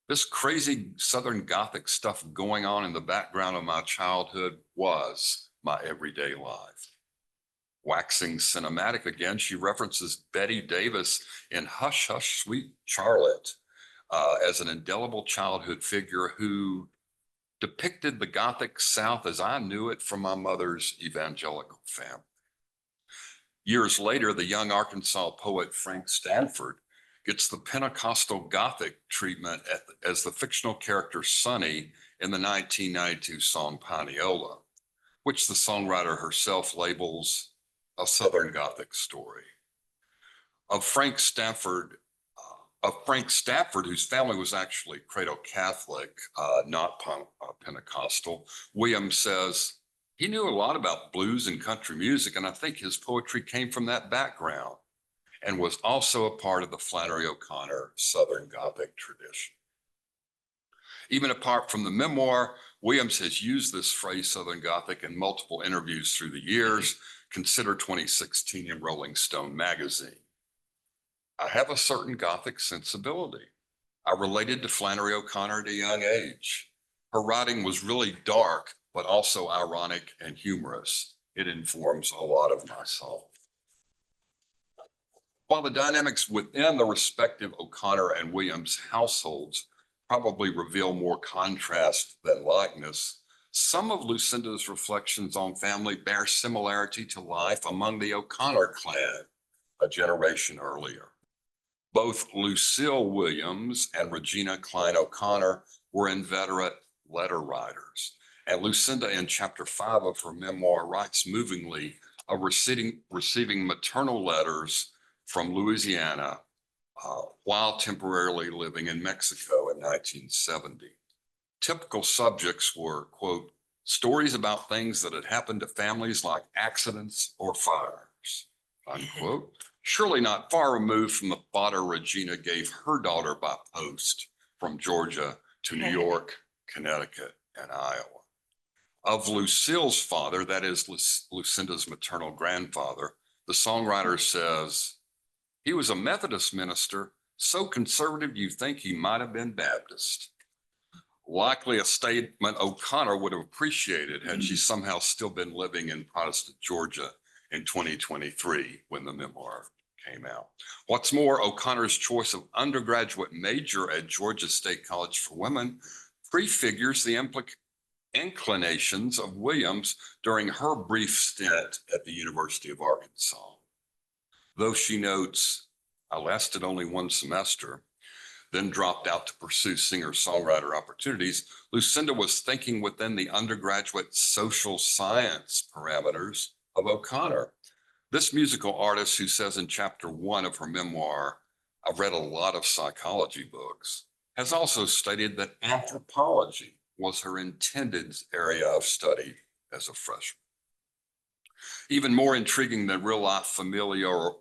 C: this crazy Southern Gothic stuff going on in the background of my childhood was my everyday life. Waxing cinematic again, she references Betty Davis in Hush Hush Sweet Charlotte as an indelible childhood figure who depicted the Gothic South as I knew it from my mother's evangelical family. Years later, the young Arkansas poet Frank Stanford gets the Pentecostal Gothic treatment as the fictional character Sonny in the 1992 song Pineola, which the songwriter herself labels a Southern Gothic story. Of Frank Stafford, whose family was actually Credo Catholic, not Pentecostal, Williams says, he knew a lot about blues and country music, and I think his poetry came from that background and was also a part of the Flannery O'Connor Southern Gothic tradition. Even apart from the memoir, Williams has used this phrase Southern Gothic in multiple interviews through the years. Consider 2016 in Rolling Stone magazine. I have a certain Gothic sensibility. I related to Flannery O'Connor at a young age. Her writing was really dark, but also ironic and humorous. It informs a lot of my soul. While the dynamics within the respective O'Connor and Williams households probably reveal more contrast than likeness, some of Lucinda's reflections on family bear similarity to life among the O'Connor clan a generation earlier. Both Lucille Williams and Regina Klein O'Connor were inveterate letter writers. And Lucinda, in chapter 5 of her memoir, writes movingly of receiving maternal letters from Louisiana while temporarily living in Mexico in 1970. Typical subjects were, quote, stories about things that had happened to families like accidents or fires, unquote. Surely not far removed from the fodder Regina gave her daughter by post from Georgia to New York, Connecticut, and Iowa. Of Lucille's father, that is Lucinda's maternal grandfather, the songwriter says, he was a Methodist minister, so conservative you think he might have been Baptist. Likely a statement O'Connor would have appreciated had she somehow still been living in Protestant Georgia in 2023 when the memoir came out. What's more, O'Connor's choice of undergraduate major at Georgia State College for Women prefigures the inclinations of Williams during her brief stint at the University of Arkansas. Though she notes, I lasted only one semester, then dropped out to pursue singer-songwriter opportunities, Lucinda was thinking within the undergraduate social science parameters of O'Connor. This musical artist, who says in chapter 1 of her memoir, I've read a lot of psychology books, has also stated that anthropology was her intended area of study as a freshman. Even more intriguing than real-life familial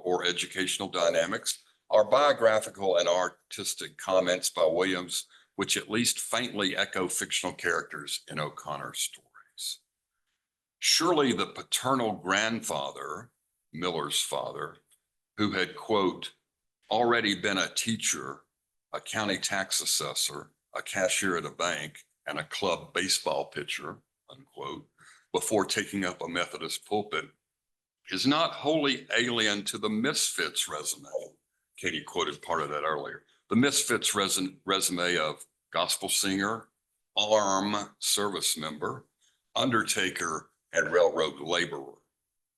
C: or educational dynamics are biographical and artistic comments by Williams, which at least faintly echo fictional characters in O'Connor's stories. Surely the paternal grandfather, Miller's father, who had, quote, already been a teacher, a county tax assessor, a cashier at a bank, and a club baseball pitcher, unquote, before taking up a Methodist pulpit, is not wholly alien to the Misfits resume. Katie quoted part of that earlier. The Misfits resume of gospel singer, arm service member, undertaker, and railroad laborer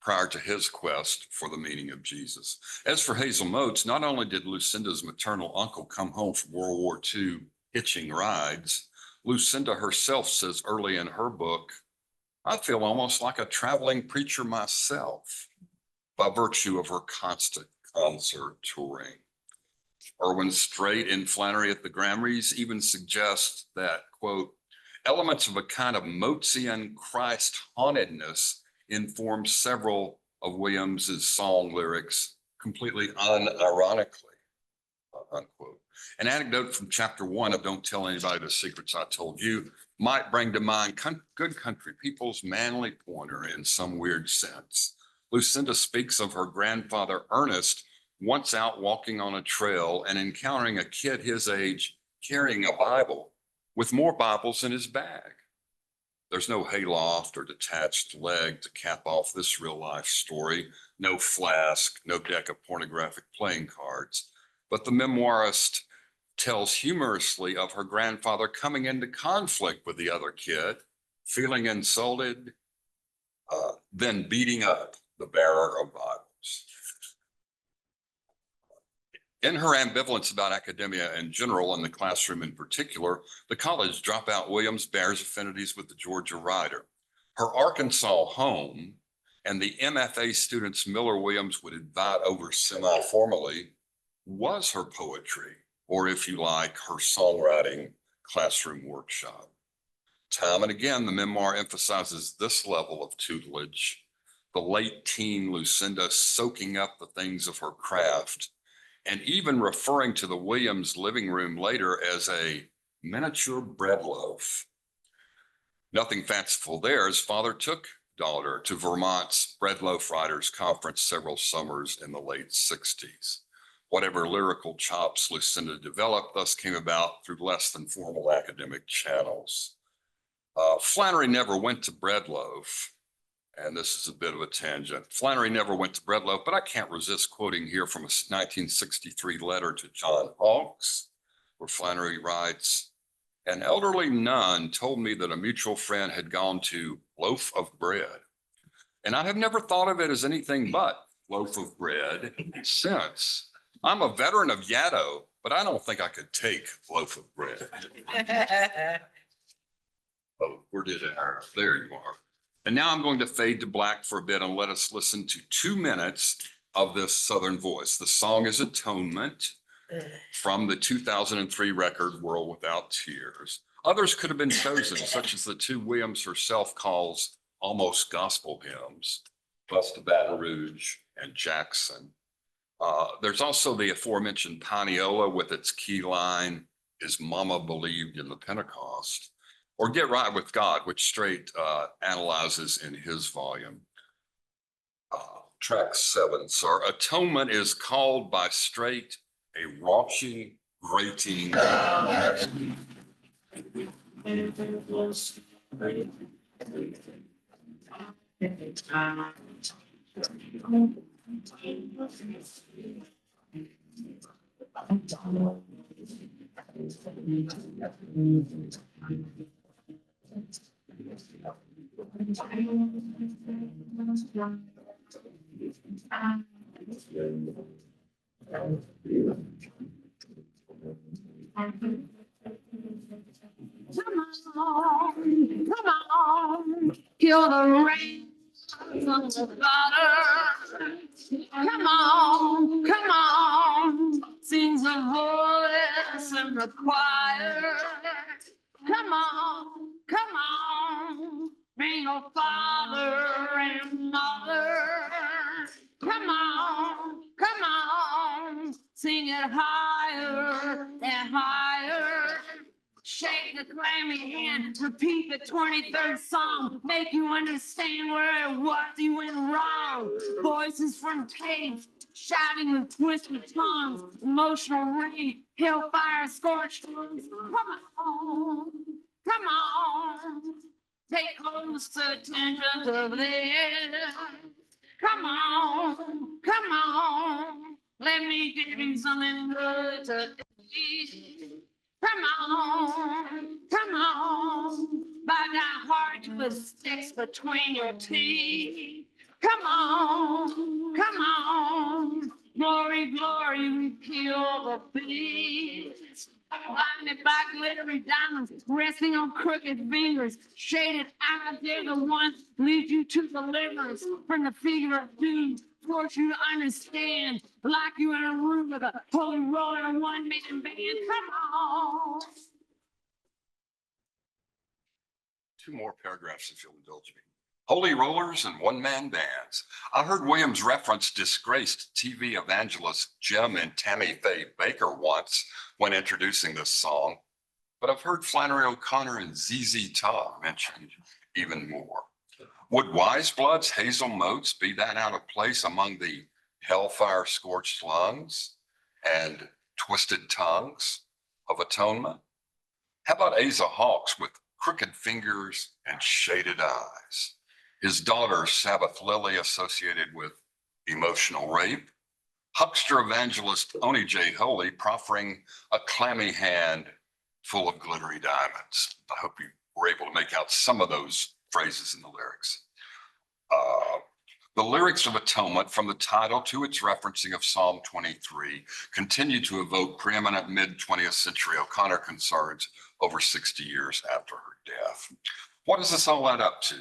C: prior to his quest for the meaning of Jesus. As for Hazel Motes, not only did Lucinda's maternal uncle come home from World War II hitching rides, Lucinda herself says early in her book, I feel almost like a traveling preacher myself by virtue of her constant concert touring. Irwin Strait in Flannery at the Grammys even suggests that, quote, elements of a kind of Mozian Christ hauntedness inform several of Williams's song lyrics completely unironically, unquote. An anecdote from chapter 1 of Don't Tell Anybody the Secrets I Told You might bring to mind good country people's manly pointer in some weird sense. Lucinda speaks of her grandfather Ernest once out walking on a trail and encountering a kid his age carrying a Bible with more Bibles in his bag. There's no hayloft or detached leg to cap off this real life story, no flask, no deck of pornographic playing cards. But the memoirist tells humorously of her grandfather coming into conflict with the other kid, feeling insulted, then beating up the bearer of Bibles. In her ambivalence about academia in general and the classroom in particular, the college dropout Williams bears affinities with the Georgia writer. Her Arkansas home and the MFA students Miller Williams would invite over semi-formally was her poetry, or if you like, her songwriting classroom workshop. Time and again, the memoir emphasizes this level of tutelage, the late teen Lucinda soaking up the things of her craft, and even referring to the Williams living room later as a miniature bread loaf. Nothing fanciful there, as father took daughter to Vermont's Bread Loaf Writers Conference several summers in the late 60s. Whatever lyrical chops Lucinda developed thus came about through less than formal academic channels. Flannery never went to Bread Loaf, and this is a bit of a tangent. Flannery never went to Bread Loaf, but I can't resist quoting here from a 1963 letter to John Hawkes, where Flannery writes, an elderly nun told me that a mutual friend had gone to Loaf of Bread, and I have never thought of it as anything but loaf of bread since. I'm a veteran of Yaddo, but I don't think I could take loaf of bread. Oh, where did it? There you are. And now I'm going to fade to black for a bit and let us listen to 2 minutes of this Southern voice. The song is Atonement from the 2003 record World Without Tears. Others could have been chosen, such as the two Williams herself calls almost gospel hymns, Bust of Baton Rouge and Jackson. There's also the aforementioned Pineola with its key line, His Mama Believed in the Pentecost, or Get Right with God, which Strait analyzes in his volume. Track 7, sir. Atonement is called by Strait a raunchy, grating.
F: Come on, kill the rain from the gutter. Come on, sings the voice in the choir. Come on, bring your father and mother. Come on, sing it higher and higher. Shake the clammy hand, repeat the 23rd song, make you understand where it was you went wrong. Voices from caves, shouting with twisted tongues, emotional rain, hellfire, scorched lungs. Come on, take close attention to this. Come on, let me give you something good to eat. Come on, bow down hard to the sticks between your teeth. Come on, glory, glory, repeal the beast. Blinded by glittery diamonds, resting on crooked fingers, shaded eyes, they're the ones lead you to deliverance from the figure of doom. Force you to understand, like you in a room with a holy roll and a one-man band. Come on.
C: 2 more paragraphs if you'll indulge me. Holy rollers and one-man bands. I heard Williams reference disgraced TV evangelist Jim and Tammy Faye Baker once when introducing this song, but I've heard Flannery O'Connor and ZZ Top mentioned even more. Would Wise Blood's Hazel Motes be that out of place among the hellfire scorched lungs and twisted tongues of atonement? How about Asa Hawks with crooked fingers and shaded eyes? His daughter, Sabbath Lily, associated with emotional rape. Huckster evangelist Oni J. Holy proffering a clammy hand full of glittery diamonds. I hope you were able to make out some of those phrases in the lyrics. The lyrics of Atonement, from the title to its referencing of Psalm 23, continue to evoke preeminent mid-20th century O'Connor concerns over 60 years after her death. What does this all add up to?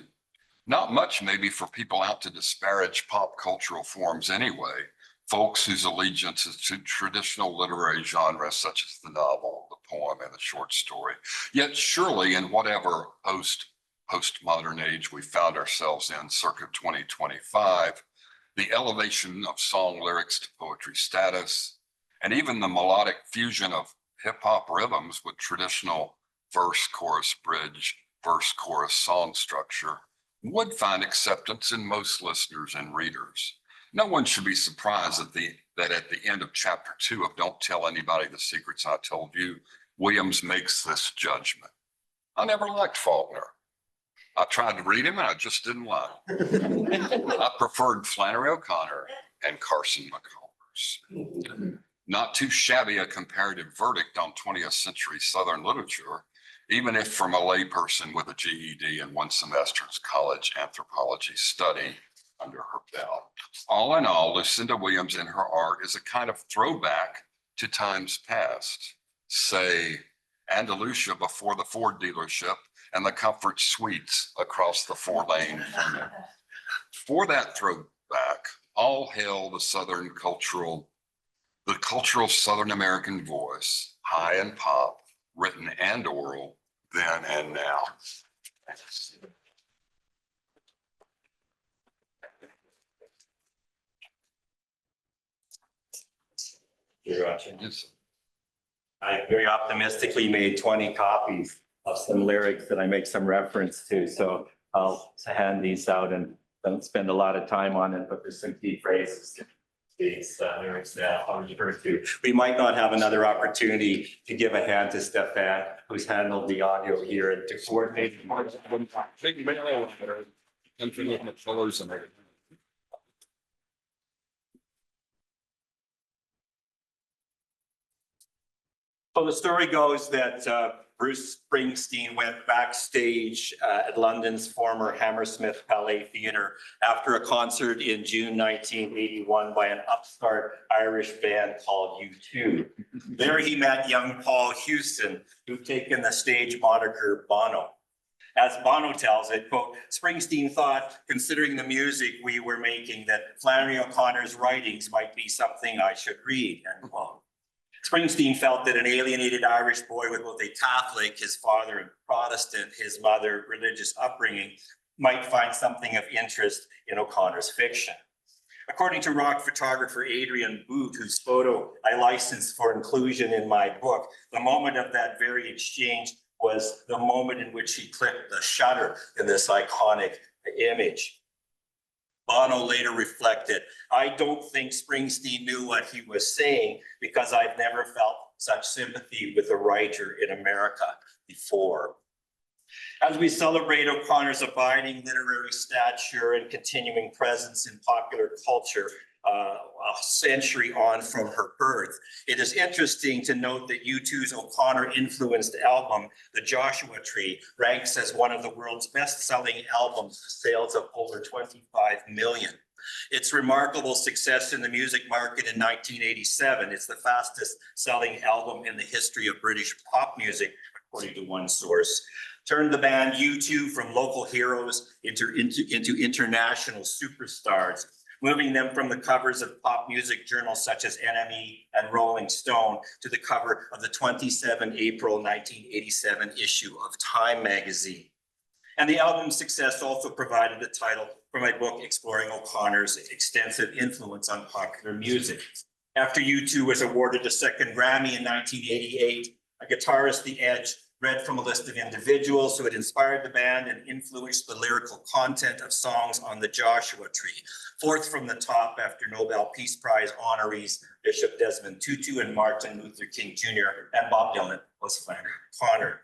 C: Not much, maybe, for people out to disparage pop cultural forms anyway, folks whose allegiance is to traditional literary genres such as the novel, the poem, and the short story. Yet surely in whatever postmodern age we found ourselves in circa 2025, the elevation of song lyrics to poetry status, and even the melodic fusion of hip hop rhythms with traditional verse, chorus, bridge, verse, chorus song structure would find acceptance in most listeners and readers. No one should be surprised that at the end of chapter 2 of Don't Tell Anybody the Secrets I Told You, Williams makes this judgment. I never liked Faulkner. I tried to read him and I just didn't like him. I preferred Flannery O'Connor and Carson McCullers. Not too shabby a comparative verdict on 20th century Southern literature, even if from a layperson with a GED and 1 semester's college anthropology study under her belt. All in all, Lucinda Williams in her art is a kind of throwback to times past, say Andalusia before the Ford dealership and the comfort suites across the 4-lane freeway. For that throwback, all hail the cultural Southern American voice, high and pop, written and oral, then and now.
A: I very optimistically made 20 copies of some lyrics that I make some reference to. So I'll hand these out and don't spend a lot of time on it, but there's some key phrases. These lyrics that I'll refer to. We might not have another opportunity to give a hand to Stefan, who's handled the audio here and to coordinate.
C: Colors and everything.
A: So the story goes that Bruce Springsteen went backstage at London's former Hammersmith Palais Theatre after a concert in June 1981 by an upstart Irish band called U2. There he met young Paul Houston, who'd taken the stage moniker Bono. As Bono tells it, quote, Springsteen thought, considering the music we were making, that Flannery O'Connor's writings might be something I should read, end quote. Springsteen felt that an alienated Irish boy with both a Catholic, his father, and Protestant, his mother, religious upbringing, might find something of interest in O'Connor's fiction. According to rock photographer Adrian Boot, whose photo I licensed for inclusion in my book, the moment of that very exchange was the moment in which he clicked the shutter in this iconic image. Bono later reflected, I don't think Springsteen knew what he was saying because I've never felt such sympathy with a writer in America before. As we celebrate O'Connor's abiding literary stature and continuing presence in popular culture, a century on from her birth, it is interesting to note that U2's O'Connor-influenced album, The Joshua Tree, ranks as one of the world's best-selling albums with sales of over 25 million. Its remarkable success in the music market in 1987, it's the fastest-selling album in the history of British pop music, according to one source, turned the band U2 from local heroes into international superstars, moving them from the covers of pop music journals such as NME and Rolling Stone to the cover of the 27 April 1987 issue of Time magazine. And the album's success also provided a title for my book exploring O'Connor's extensive influence on popular music. After U2 was awarded a second Grammy in 1988, a guitarist, The Edge, read from a list of individuals who had inspired the band and influenced the lyrical content of songs on the Joshua Tree. Fourth from the top after Nobel Peace Prize honorees Bishop Desmond Tutu and Martin Luther King Jr. and Bob Dylan was Flannery O'Connor.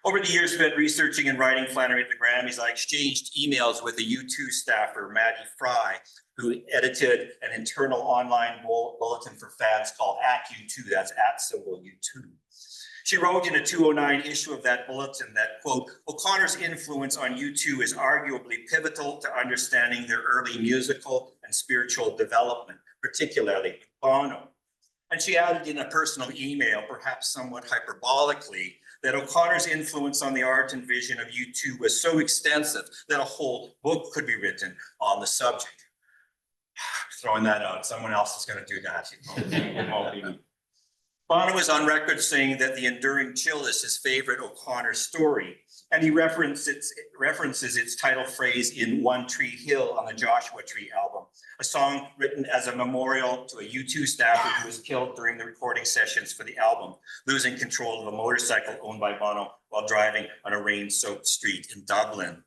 A: Over the years spent researching and writing Flannery at the Grammys, I exchanged emails with a U2 staffer, Maddie Fry, who edited an internal online bulletin for fans called @U2, that's @U2. She wrote in a 2009 issue of that bulletin that, quote, O'Connor's influence on U2 is arguably pivotal to understanding their early musical and spiritual development, particularly Bono. And she added in a personal email, perhaps somewhat hyperbolically, that O'Connor's influence on the art and vision of U2 was so extensive that a whole book could be written on the subject. Throwing that out, someone else is going to do that. It won't be me. Bono is on record saying that The Enduring Chill is his favorite O'Connor story, and he references its title phrase in One Tree Hill on the Joshua Tree album, a song written as a memorial to a U2 staffer who was killed during the recording sessions for the album, losing control of a motorcycle owned by Bono while driving on a rain-soaked street in Dublin.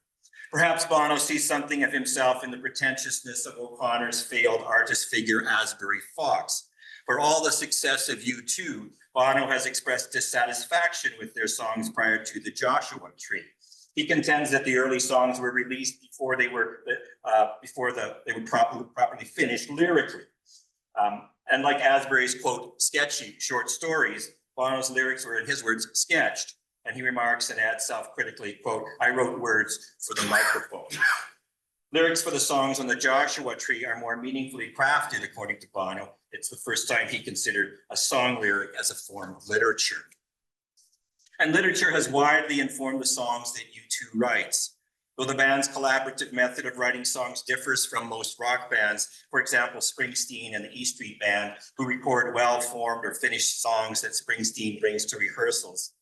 A: Perhaps Bono sees something of himself in the pretentiousness of O'Connor's failed artist figure, Asbury Fox. For all the success of U2, Bono has expressed dissatisfaction with their songs prior to the Joshua Tree. He contends that the early songs were released before they were properly finished lyrically. And like Asbury's, quote, sketchy short stories, Bono's lyrics were, in his words, sketched. And he remarks and adds self-critically, quote, I wrote words for the microphone. Lyrics for the songs on the Joshua Tree are more meaningfully crafted, according to Bono. It's the first time he considered a song lyric as a form of literature. And literature has widely informed the songs that U2 writes. Though the band's collaborative method of writing songs differs from most rock bands, for example, Springsteen and the E Street Band, who record well-formed or finished songs that Springsteen brings to rehearsals.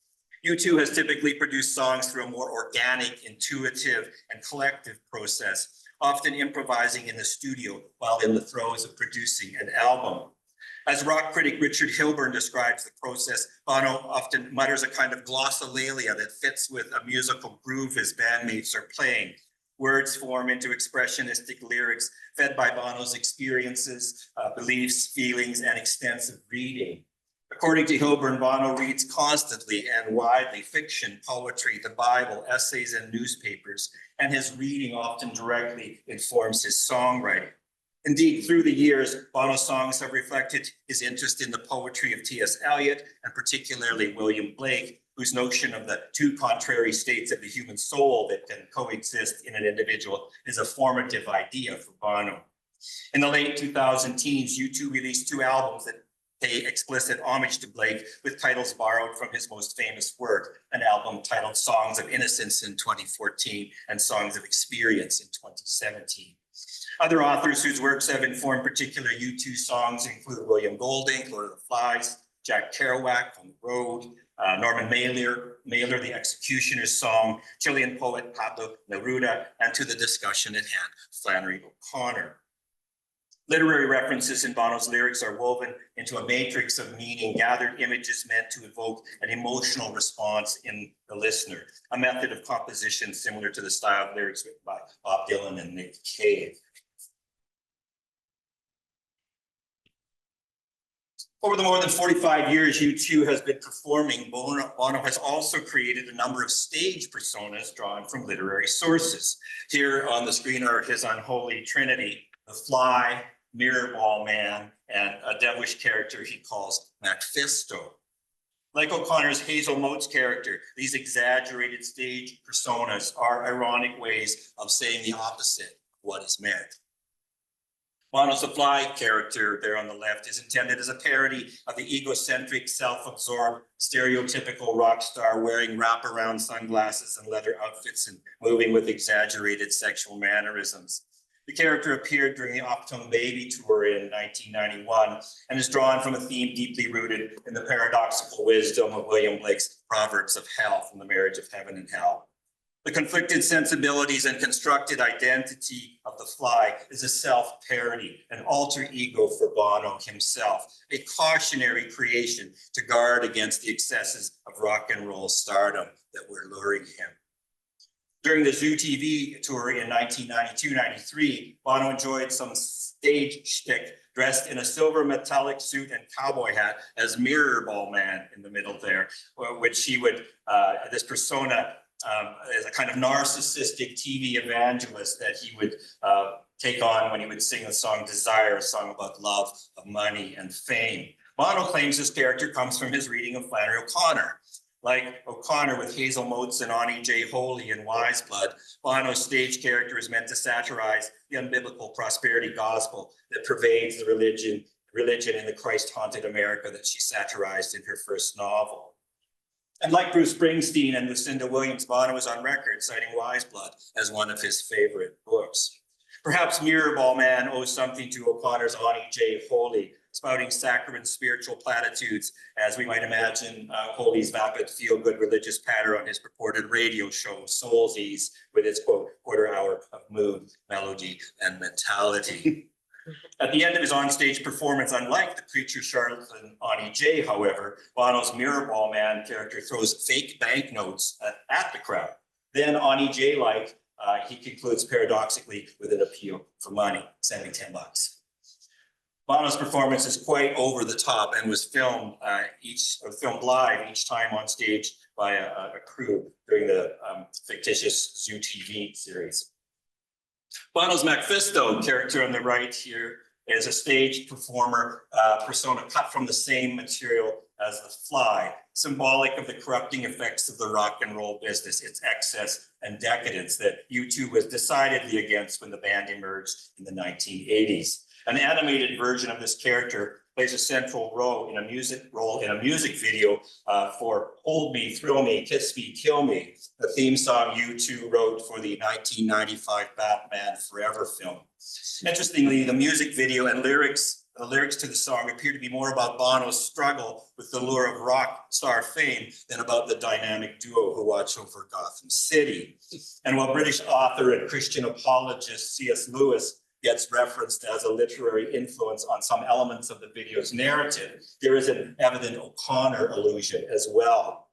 A: U2 has typically produced songs through a more organic, intuitive, and collective process, often improvising in the studio while in the throes of producing an album. As rock critic Richard Hilburn describes the process, Bono often mutters a kind of glossolalia that fits with a musical groove his bandmates are playing. Words form into expressionistic lyrics fed by Bono's experiences, beliefs, feelings, and extensive reading. According to Hilburn, Bono reads constantly and widely fiction, poetry, the Bible, essays, and newspapers, and his reading often directly informs his songwriting. Indeed, through the years, Bono's songs have reflected his interest in the poetry of T.S. Eliot, and particularly William Blake, whose notion of the two contrary states of the human soul that can coexist in an individual is a formative idea for Bono. In the late 2010s, U2 released 2 albums that pay explicit homage to Blake with titles borrowed from his most famous work, an album titled Songs of Innocence in 2014 and Songs of Experience in 2017. Other authors whose works have informed particular U2 songs include William Golding, Lord of the Flies, Jack Kerouac, On the Road, Norman Mailer, The Executioner's Song, Chilean poet Pablo Neruda, and to the discussion at hand, Flannery O'Connor. Literary references in Bono's lyrics are woven into a matrix of meaning, gathered images meant to evoke an emotional response in the listener, a method of composition similar to the style of lyrics written by Bob Dylan and Nick Cave. Over the more than 45 years U2 has been performing, Bono has also created a number of stage personas drawn from literary sources. Here on the screen are his unholy trinity, the Fly, Mirrorball Man, and a devilish character he calls Mephisto. Like O'Connor's Hazel Mote's character, these exaggerated stage personas are ironic ways of saying the opposite of what is meant. Bono's The Fly character there on the left is intended as a parody of the egocentric, self-absorbed, stereotypical rock star wearing wraparound sunglasses and leather outfits and moving with exaggerated sexual mannerisms. The character appeared during the Optum Baby tour in 1991 and is drawn from a theme deeply rooted in the paradoxical wisdom of William Blake's Proverbs of Hell from the Marriage of Heaven and Hell. The conflicted sensibilities and constructed identity of the Fly is a self-parody, an alter ego for Bono himself, a cautionary creation to guard against the excesses of rock and roll stardom that were luring him. During the Zoo TV tour in 1992-93, Bono enjoyed some stage shtick dressed in a silver metallic suit and cowboy hat as Mirrorball Man in the middle there, which he would, this persona as a kind of narcissistic TV evangelist that he would take on when he would sing the song Desire, a song about love, of money, and fame. Bono claims his character comes from his reading of Flannery O'Connor. Like O'Connor with Hazel Motes and Ani J. Holy and Wise Blood, Bono's stage character is meant to satirize the unbiblical prosperity gospel that pervades the religion in the Christ-haunted America that she satirized in her first novel. And like Bruce Springsteen and Lucinda Williams, Bono is on record citing Wise Blood as one of his favorite books. Perhaps Mirrorball Man owes something to O'Connor's Ani J. Holy, spouting saccharine spiritual platitudes, as we might imagine Holy's vapid feel-good religious patter on his purported radio show, Soulsies, with its, quote, quarter hour of mood, melody, and mentality. At the end of his onstage performance, unlike the preacher charlatan Ani J, however, Bono's Mirrorball Man character throws fake banknotes at the crowd. Then Ani J, he concludes paradoxically with an appeal for money, send me $10. Bono's performance is quite over the top and was filmed live each time on stage by a crew during the fictitious Zoo TV series. Bono's Mephisto character on the right here is a stage performer persona cut from the same material as the Fly, symbolic of the corrupting effects of the rock and roll business, its excess and decadence that U2 was decidedly against when the band emerged in the 1980s. An animated version of this character plays a central role in a music video for Hold Me, Thrill Me, Kiss Me, Kill Me, the theme song U2 wrote for the 1995 Batman Forever film. Interestingly, the music video and the lyrics to the song appear to be more about Bono's struggle with the lure of rock star fame than about the dynamic duo who watch over Gotham City. And while British author and Christian apologist C.S. Lewis gets referenced as a literary influence on some elements of the video's narrative, there is an evident O'Connor allusion as well.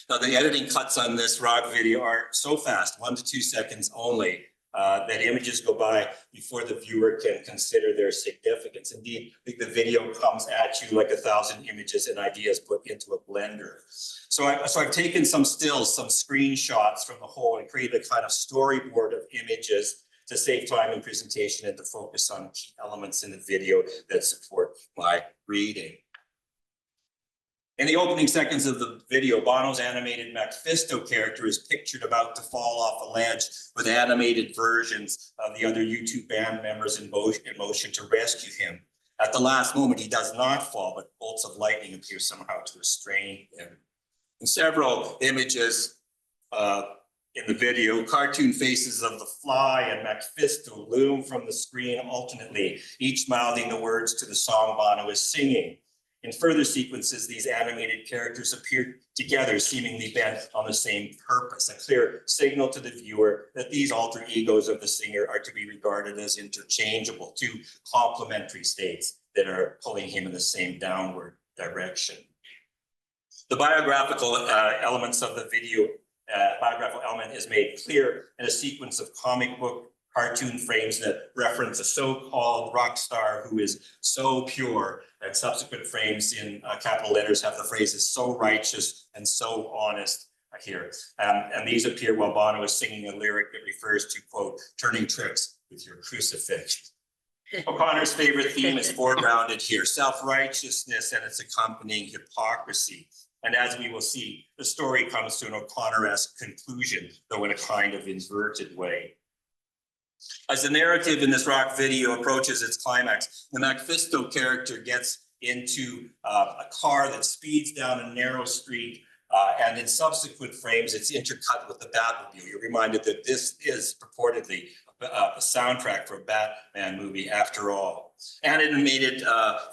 A: Now, the editing cuts on this rock video are so fast, 1 to 2 seconds only, that images go by before the viewer can consider their significance. Indeed, I think the video comes at you like 1,000 images and ideas put into a blender. So I've taken some stills, some screenshots from the whole and created a kind of storyboard of images to save time in presentation and to focus on key elements in the video that support my reading. In the opening seconds of the video, Bono's animated Mephisto character is pictured about to fall off a ledge with animated versions of the other U2 band members in motion to rescue him. At the last moment, he does not fall, but bolts of lightning appear somehow to restrain him. In several images in the video, cartoon faces of the Fly and Mephisto loom from the screen alternately, each mouthing the words to the song Bono is singing. In further sequences, these animated characters appear together, seemingly bent on the same purpose, a clear signal to the viewer that these alter egos of the singer are to be regarded as interchangeable, two complementary states that are pulling him in the same downward direction. The biographical elements of the video, biographical element is made clear in a sequence of comic book cartoon frames that reference a so-called rock star who is so pure, and subsequent frames in capital letters have the phrases so righteous and so honest here. And these appear while Bono is singing a lyric that refers to, quote, turning tricks with your crucifix. O'Connor's favorite theme is foregrounded here, self-righteousness and its accompanying hypocrisy. And as we will see, the story comes to an O'Connor-esque conclusion, though in a kind of inverted way. As the narrative in this rock video approaches its climax, the Mephisto character gets into a car that speeds down a narrow street, and in subsequent frames, it's intercut with the Batmobile. You're reminded that this is purportedly a soundtrack for a Batman movie after all. Animated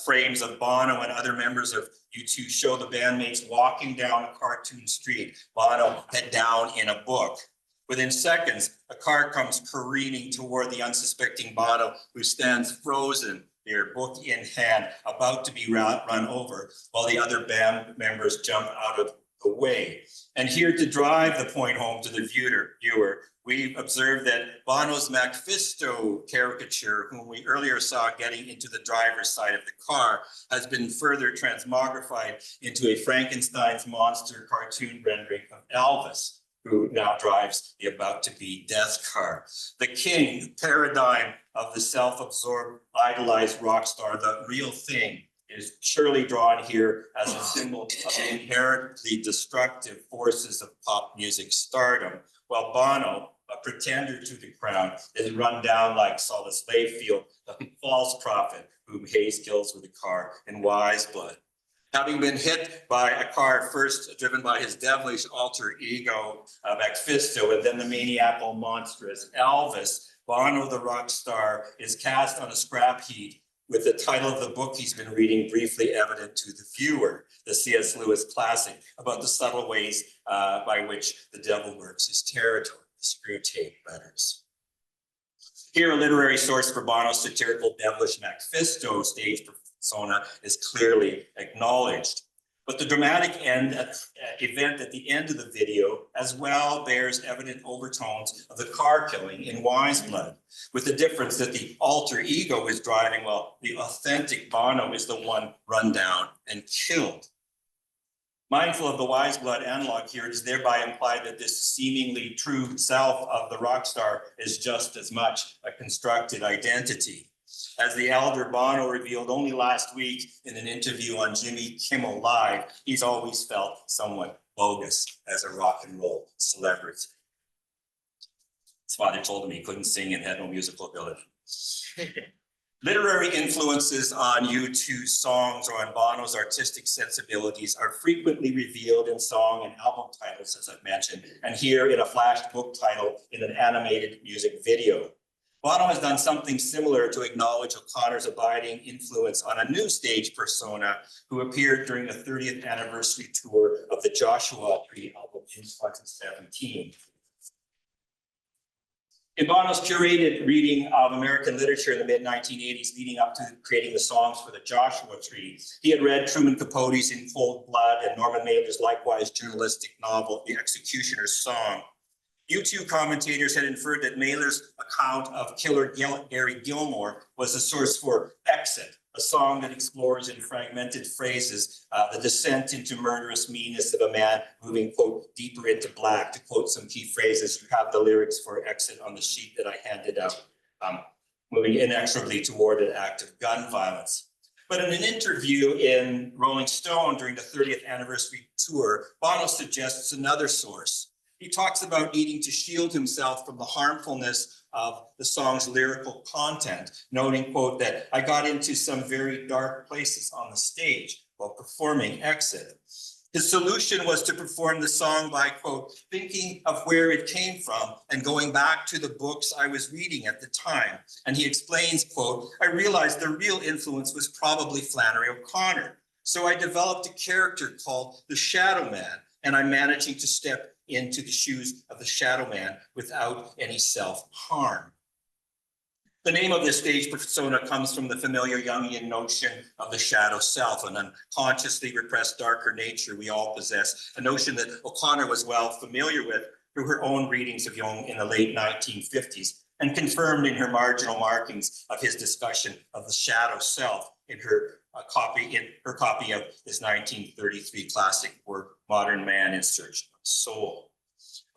A: frames of Bono and other members of U2 show the bandmates walking down a cartoon street, Bono head down in a book. Within seconds, a car comes careening toward the unsuspecting Bono, who stands frozen, their book in hand, about to be run over, while the other band members jump out of the way. And here to drive the point home to the viewer, we observe that Bono's Mephisto caricature, whom we earlier saw getting into the driver's side of the car, has been further transmogrified into a Frankenstein's monster cartoon rendering of Elvis, who now drives the about-to-be death car. The king, the paradigm of the self-absorbed, idolized rock star, the real thing, is surely drawn here as a symbol of the inherently destructive forces of pop music stardom, while Bono, a pretender to the crown, is run down like Saulus Layfield, the false prophet whom Hayes kills with a car in Wise Blood. Having been hit by a car first driven by his devilish alter ego, Mephisto, and then the maniacal monstrous Elvis, Bono the rock star is cast on a scrap heap with the title of the book he's been reading briefly evident to the viewer, the C.S. Lewis classic about the subtle ways by which the devil works his territory, the screw tape letters. Here, a literary source for Bono's satirical devilish Mephisto stage persona is clearly acknowledged. But the dramatic event at the end of the video as well bears evident overtones of the car killing in Wise Blood, with the difference that the alter ego is driving while the authentic Bono is the one run down and killed. Mindful of the Wise Blood analog here, it is thereby implied that this seemingly true self of the rock star is just as much a constructed identity. As the elder Bono revealed only last week in an interview on Jimmy Kimmel Live, he's always felt somewhat bogus as a rock and roll celebrity. His father told him he couldn't sing and had no musical ability. Literary influences on U2 songs or on Bono's artistic sensibilities are frequently revealed in song and album titles, as I've mentioned, and here in a flashed book title in an animated music video. Bono has done something similar to acknowledge O'Connor's abiding influence on a new stage persona who appeared during the 30th anniversary tour of the Joshua Tree album in 2017. In Bono's curated reading of American literature in the mid-1980s, leading up to creating the songs for the Joshua Tree, he had read Truman Capote's In Cold Blood and Norman Mailer's likewise journalistic novel, The Executioner's Song. U2 commentators had inferred that Mailer's account of killer Gary Gilmore was the source for Exit, a song that explores in fragmented phrases the descent into murderous meanness of a man moving, quote, deeper into black. To quote some key phrases, you have the lyrics for Exit on the sheet that I handed out, moving inexorably toward an act of gun violence. But in an interview in Rolling Stone during the 30th anniversary tour, Bono suggests another source. He talks about needing to shield himself from the harmfulness of the song's lyrical content, noting, quote, that I got into some very dark places on the stage while performing Exit. His solution was to perform the song by, quote, thinking of where it came from and going back to the books I was reading at the time. And he explains, quote, I realized the real influence was probably Flannery O'Connor. So I developed a character called the Shadow Man, and I'm managing to step into the shoes of the Shadow Man without any self-harm. The name of this stage persona comes from the familiar Jungian notion of the shadow self, an unconsciously repressed darker nature we all possess, a notion that O'Connor was well familiar with through her own readings of Jung in the late 1950s, and confirmed in her marginal markings of his discussion of the shadow self in her copy of his 1933 classic work, Modern Man in Search of Soul.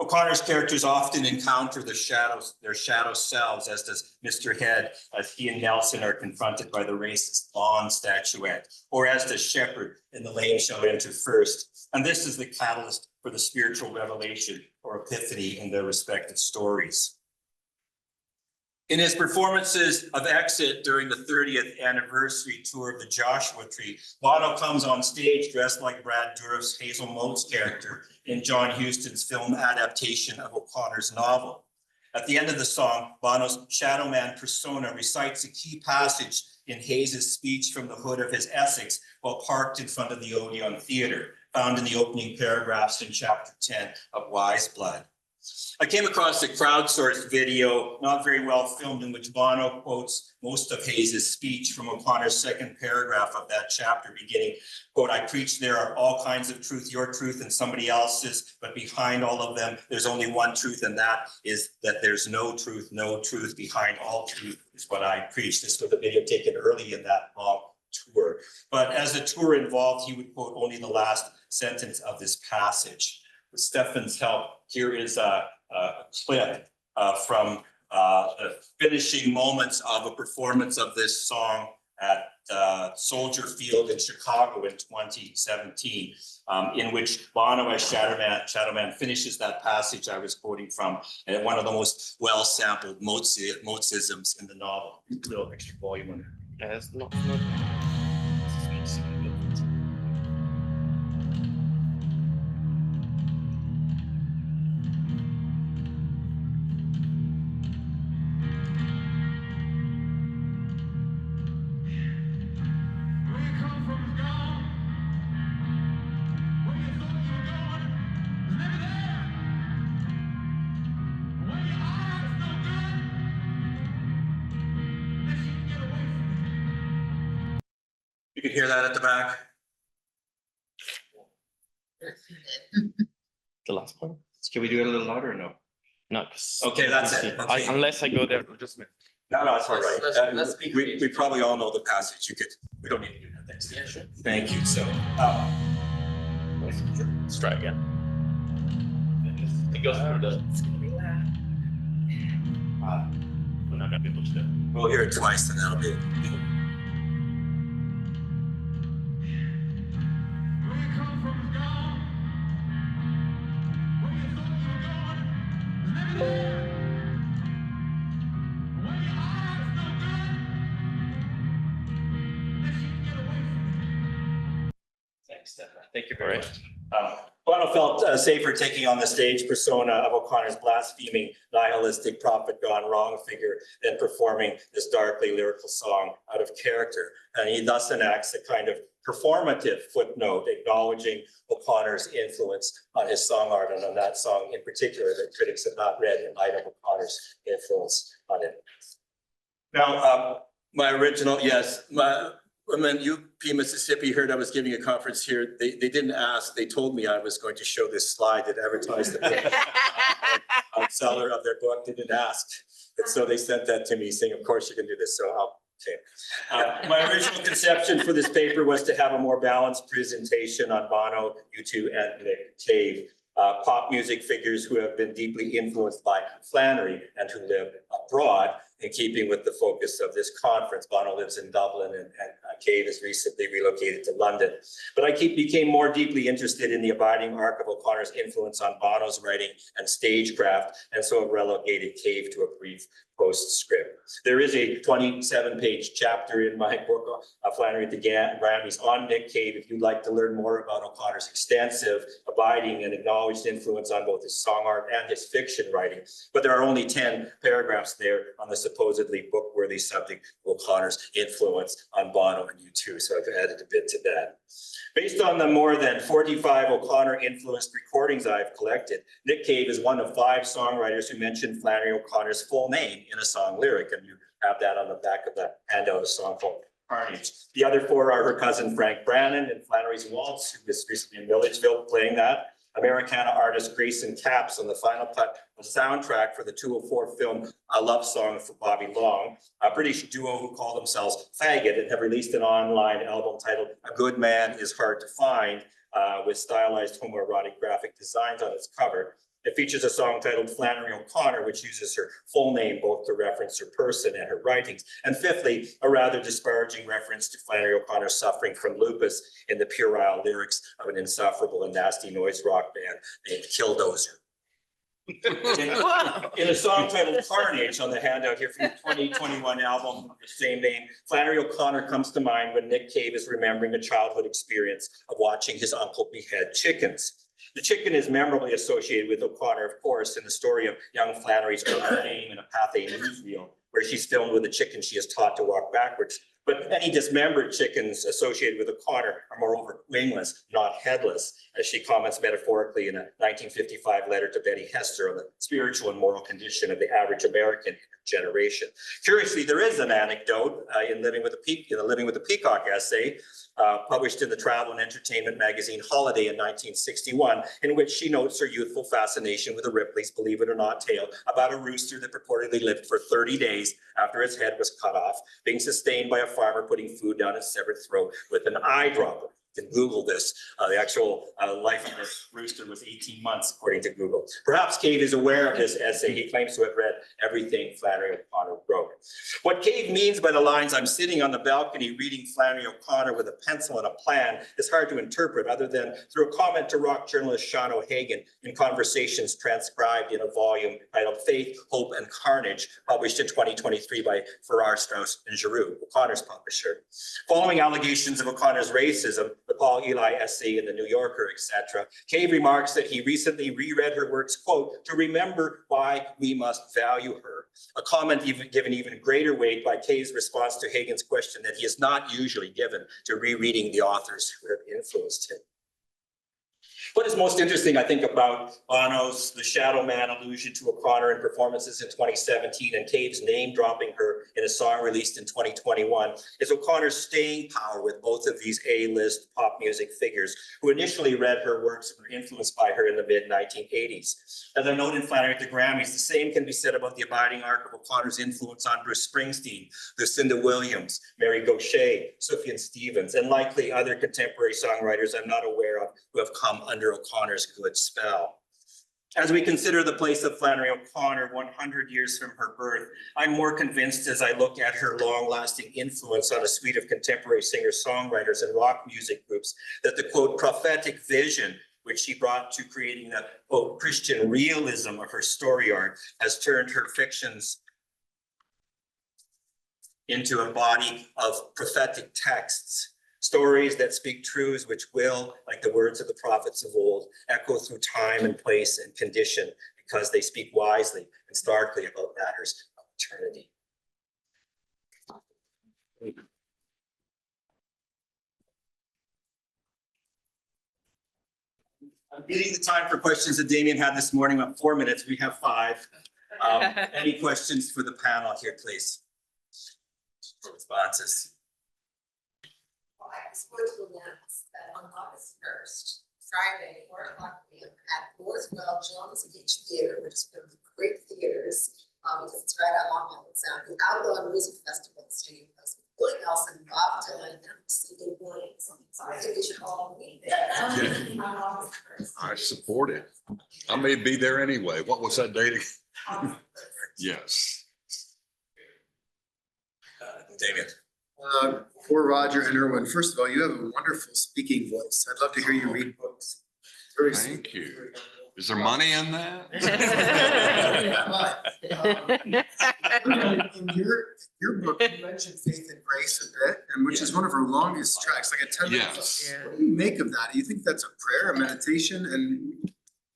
A: O'Connor's characters often encounter their shadow selves, as does Mr. Head, as he and Nelson are confronted by the racist Bond statuette, or as does Shepard in The Lame Shall Enter First. And this is the catalyst for the spiritual revelation or epiphany in their respective stories. In his performances of Exit during the 30th anniversary tour of the Joshua Tree, Bono comes on stage dressed like Brad Dourif's Hazel Mote's character in John Huston's film adaptation of O'Connor's novel. At the end of the song, Bono's Shadow Man persona recites a key passage in Hayes's speech from the hood of his Essex while parked in front of the Odeon Theatre, found in the opening paragraphs in chapter 10 of Wise Blood. I came across a crowdsourced video, not very well filmed, in which Bono quotes most of Hayes's speech from O'Connor's second paragraph of that chapter, beginning, quote, I preach there are all kinds of truth, your truth and somebody else's, but behind all of them, there's only one truth, and that is that there's no truth behind all truth is what I preach. This was a video taken early in that long tour. But as the tour involved, he would quote only the last sentence of this passage. With Stefan's help, here is a clip from the finishing moments of a performance of this song at Soldier Field in Chicago in 2017, in which Bono as Shadow Man finishes that passage I was quoting from, and one of the most well-sampled Mozisms in the novel. A little extra volume on it.
G: It's not.
A: You can hear that at the back.
G: The last one?
A: Can we do it a little louder or no?
G: No. 'Cause
A: Okay, that's
G: you
A: it.
G: see,
A: Okay.
G: unless I go there for just a minute.
A: No, it's all right.
E: Let's be
A: We probably all know the passage. We don't need to do that. Thanks.
E: Yeah, sure.
A: Thank you. So,
G: Let's try again. It goes through the.
B: It's gonna be loud.
G: We're not gonna be able to do it.
A: we'll hear it twice and that'll be. Thanks, Stefan. Thank you very
G: All
A: much. Bono felt safer taking on the stage persona of O'Connor's blaspheming, nihilistic, prophet gone wrong figure than performing this darkly lyrical song out of character. And he thus enacts a kind of performative footnote acknowledging O'Connor's influence on his song art and on that song in particular that critics have not read in light of O'Connor's influence on it. Now, my original, yes, when UP Mississippi heard I was giving a conference here, they didn't ask, they told me I was going to show this slide that advertised the book. Seller of their book didn't ask. And so they sent that to me saying, of course you can do this. So okay. My original conception for this paper was to have a more balanced presentation on Bono, U2, and Nick Cave, pop music figures who have been deeply influenced by Flannery and who live abroad, in keeping with the focus of this conference. Bono lives in Dublin and Cave has recently relocated to London. But I became more deeply interested in the abiding arc of O'Connor's influence on Bono's writing and stagecraft, and so relegated Cave to a brief postscript. There is a 27-page chapter in my book, Flannery at the Grammys, on Nick Cave, if you'd like to learn more about O'Connor's extensive, abiding, and acknowledged influence on both his song art and his fiction writing. But there are only 10 paragraphs there on the supposedly book-worthy subject of O'Connor's influence on Bono and U2, so I've added a bit to that. Based on the more than 45 O'Connor-influenced recordings I've collected, Nick Cave is one of 5 songwriters who mentioned Flannery O'Connor's full name in a song lyric, and you have that on the back of that handout, a song called Carnage. The other 4 are her cousin Frank Brannon in Flannery's Waltz, who was recently in Milledgeville playing that, Americana artist Grayson Capps on the final cut, a soundtrack for the 204 film A Love Song for Bobby Long, a British duo who call themselves Faggot and have released an online album titled A Good Man Is Hard to Find, with stylized homoerotic graphic designs on its cover. It features a song titled Flannery O'Connor, which uses her full name both to reference her person and her writings. And fifthly, a rather disparaging reference to Flannery O'Connor suffering from lupus in the puerile lyrics of an insufferable and nasty noise rock band named Killdozer. In a song titled Carnage on the handout here from the 2021 album of the same name, Flannery O'Connor comes to mind when Nick Cave is remembering a childhood experience of watching his uncle behead chickens. The chicken is memorably associated with O'Connor, of course, in the story of young Flannery's early name in a Pathé newsreel, where she's filmed with a chicken she is taught to walk backwards. But any dismembered chickens associated with O'Connor are moreover wingless, not headless, as she comments metaphorically in a 1955 letter to Betty Hester on the spiritual and moral condition of the average American in her generation. Curiously, there is an anecdote in the Living with the Peacock essay, published in the travel and entertainment magazine Holiday in 1961, in which she notes her youthful fascination with a Ripley's Believe It or Not tale about a rooster that purportedly lived for 30 days after its head was cut off, being sustained by a farmer putting food down its severed throat with an eyedropper. You can Google this. The actual life of this rooster was 18 months, according to Google. Perhaps Cave is aware of this essay. He claims to have read everything Flannery O'Connor wrote. What Cave means by the lines, "I'm sitting on the balcony reading Flannery O'Connor with a pencil and a plan," is hard to interpret other than through a comment to rock journalist Sean O'Hagan in conversations transcribed in a volume titled Faith, Hope, and Carnage, published in 2023 by Farrar, Straus and Giroux, O'Connor's publisher. Following allegations of O'Connor's racism, the Paul Eli essay in the New Yorker, etc., Cave remarks that he recently reread her works, quote, to remember why we must value her. A comment given even greater weight by Cave's response to Hagen's question that he is not usually given to rereading the authors who have influenced him. What is most interesting, I think, about Bono's The Shadow Man allusion to O'Connor in performances in 2017 and Cave's name dropping her in a song released in 2021 is O'Connor's staying power with both of these A-list pop music figures who initially read her works and were influenced by her in the mid-1980s. As I noted in Flannery at the Grammys, the same can be said about the abiding arc of O'Connor's influence on Bruce Springsteen, Lucinda Williams, Mary Gauthier, Sufjan Stevens, and likely other contemporary songwriters I'm not aware of who have come under O'Connor's good spell. As we consider the place of Flannery O'Connor 100 years from her birth, I'm more convinced as I look at her long-lasting influence on a suite of contemporary singer-songwriters and rock music groups that the, quote, prophetic vision which she brought to creating the, quote, Christian realism of her story art has turned her fictions into a body of prophetic texts. Stories that speak truths which will, like the words of the prophets of old, echo through time and place and condition because they speak wisely and starkly about matters of eternity. I'm beating the time for questions that Damien had this morning, about 4 minutes. We have 5. Any questions for the panel here, please? For responses.
H: Well, I was going to announce that on August 1st, Friday, 4:00 p.m. at Mooresville Jones Beach Theater, which is one of the great theaters, because it's right out on Mountain Sound, the Outlaw Music Festival is taking place. Willie Nelson, Bob Dylan, and Cindy Williams. So I think we should all meet there. On August 1st.
C: I support it. I may be there anyway. What was that date? Yes.
A: Damien.
I: For Roger and Erwin, first of all, you have a wonderful speaking voice. I'd love to hear you read books. Very
C: Thank
I: sweet.
C: you. Is there money in that?
I: In your book, you mentioned Faith and Grace a bit, and which is one of her longest tracks, like a 10-minute.
C: Yes.
I: What do you make of that? Do you think that's a prayer, a meditation? And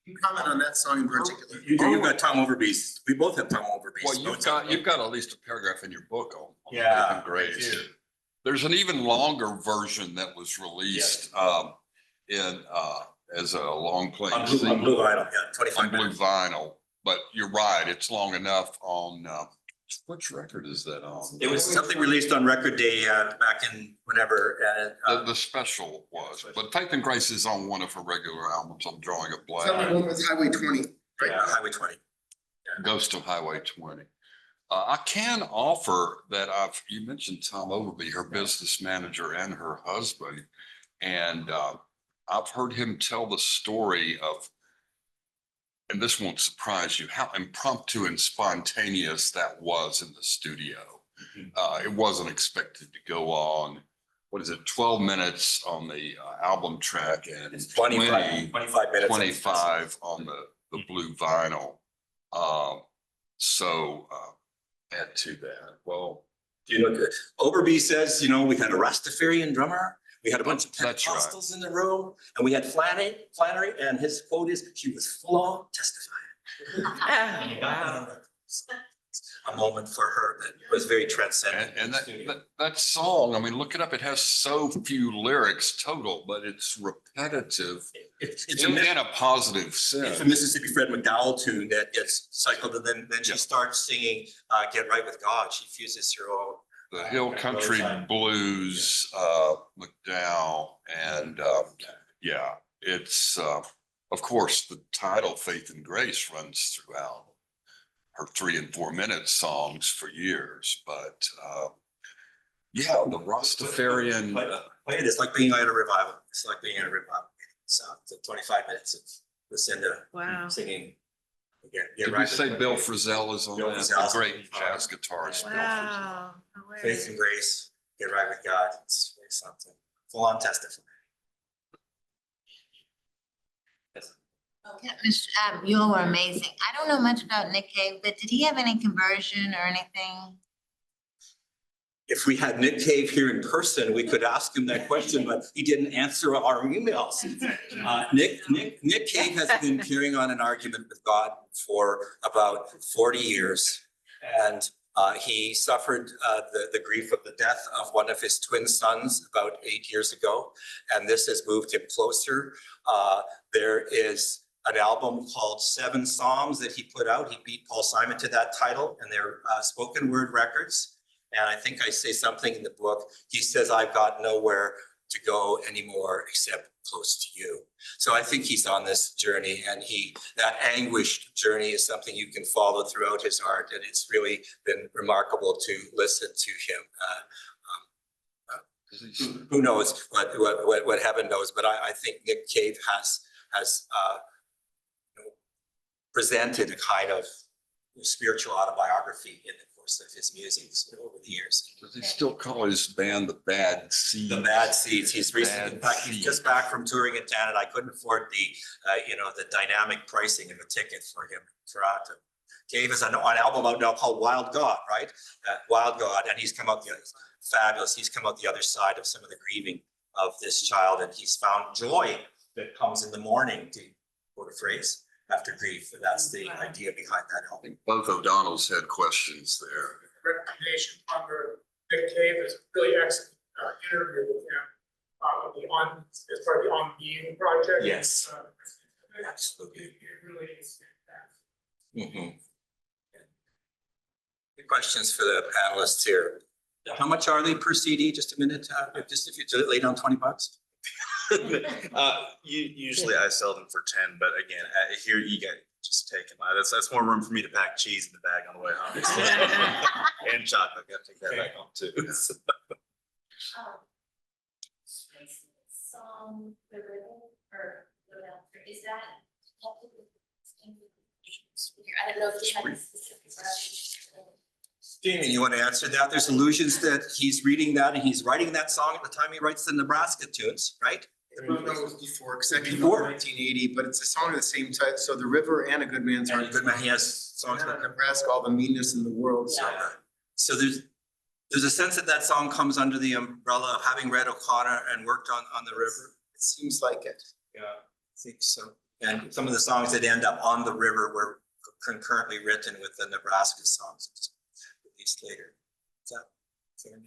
I: you comment on that song in particular?
A: You've got Tom Overby's. We both have Tom Overby's.
C: Well, you've got at least a paragraph in your book on
A: Yeah,
C: Faith and Grace.
A: I do.
C: There's an even longer version that was released in as a long play
A: On blue vinyl, yeah, 25
C: on blue
A: minutes.
C: vinyl. But you're right, it's long enough on which record is that on?
A: It was something released on Record Day back in whenever.
C: The special was, but Faith and Grace is on one of her regular albums. I'm drawing a
I: Is that the
C: blank.
I: one with Highway 20? Right?
A: Yeah, Highway 20.
C: Ghost of Highway 20. I can offer that you mentioned Tom Overby, her business manager and her husband. And I've heard him tell the story of, and this won't surprise you, how impromptu and spontaneous that was in the studio. It wasn't expected to go on, 12 minutes on the album track and
A: It's 25 minutes.
C: 25 on the blue vinyl. Add to that. Well,
A: You know, Overby says, we had a Rastafarian drummer. We had a bunch of
C: That's right.
A: Pentecostals in the room, and we had Flannery, and his quote is, she was full on testifying.
B: Wow.
A: A moment for her that was very transcendent.
C: and that song, I mean, look it up. It has so few lyrics total, but it's repetitive
A: It's
C: in
A: a
C: a positive
A: It's a
C: sense.
A: Mississippi Fred McDowell tune that gets cycled, and then she starts singing Get Right With God. She fuses her own.
C: The Hill Country Blues, McDowell, and it's of course the title Faith and Grace runs throughout her 3 and 4 minute songs for years, but the Rastafarian.
A: Play it. It's like being at a revival. It's like being at a revival. So it's 25 minutes of Lucinda
B: Wow.
A: singing.
C: Did we say Bill Frisell is on
A: Bill
C: that?
A: Frisell's
C: The great jazz guitarist, Bill Frisell.
B: Wow.
A: Faith and Grace, Get Right With God. It's really something. Full on testifying.
H: Okay, you all were amazing. I don't know much about Nick Cave, but did he have any conversion or anything?
A: If we had Nick Cave here in person, we could ask him that question, but he didn't answer our emails. Nick Cave has been carrying on an argument with God for about 40 years. And he suffered the grief of the death of one of his twin sons about 8 years ago. And this has moved him closer. There is an album called 7 Psalms that he put out. He beat Paul Simon to that title, and they're spoken word records. And I think I say something in the book. He says, I've got nowhere to go anymore except close to you. So I think he's on this journey, and that anguished journey is something you can follow throughout his art. And it's really been remarkable to listen to him. Who knows what heaven knows, but I think Nick Cave has presented a kind of spiritual autobiography in the course of his musings over the years.
C: Does he still call his band the Bad Seeds?
A: The Bad Seeds. He's recently, in fact, he's
C: Seeds.
A: just back from touring in Canada. I couldn't afford the dynamic pricing of a ticket for him in Toronto. Cave is an album out now called Wild God, right? Wild God, and he's come out fabulous. He's come out the other side of some of the grieving of this child, and he's found joy that comes in the morning, to quote a phrase, after grief. And that's the idea behind that
C: I
A: album.
C: think both O'Donnells had questions there.
J: Recommendation under Nick Cave is really excellent interview with him as part of the On Being project.
A: Yes. Absolutely.
J: It really is.
A: Mhm. The questions for the panelists here. How much are they per CD? Just a minute, just if you lay down $20.
D: Usually I sell them for 10, but again, here you get just take them. That's more room for me to pack cheese in the bag on the way home. And chocolate, gotta take that back home too.
H: Song, the rhythm, or is that? I don't know if you have a specific.
A: Jamie, you want to answer that? There's illusions that he's reading that and he's writing that song at the time he writes the Nebraska tunes, right?
I: Well, no, it was before, because that came out
A: Before?
I: in 1980, but it's a song of the same type. So The River and A Good Man's
A: And
I: Heart.
A: Goodman, he has songs
I: Songs
A: like
I: about Nebraska, all the meanness in the world. So
A: So there's a sense that that song comes under the umbrella of having read O'Connor and worked on the river.
I: it seems like it.
A: Yeah, I think so. And some of the songs that end up on the river were concurrently written with the Nebraska songs released later. Is that fair?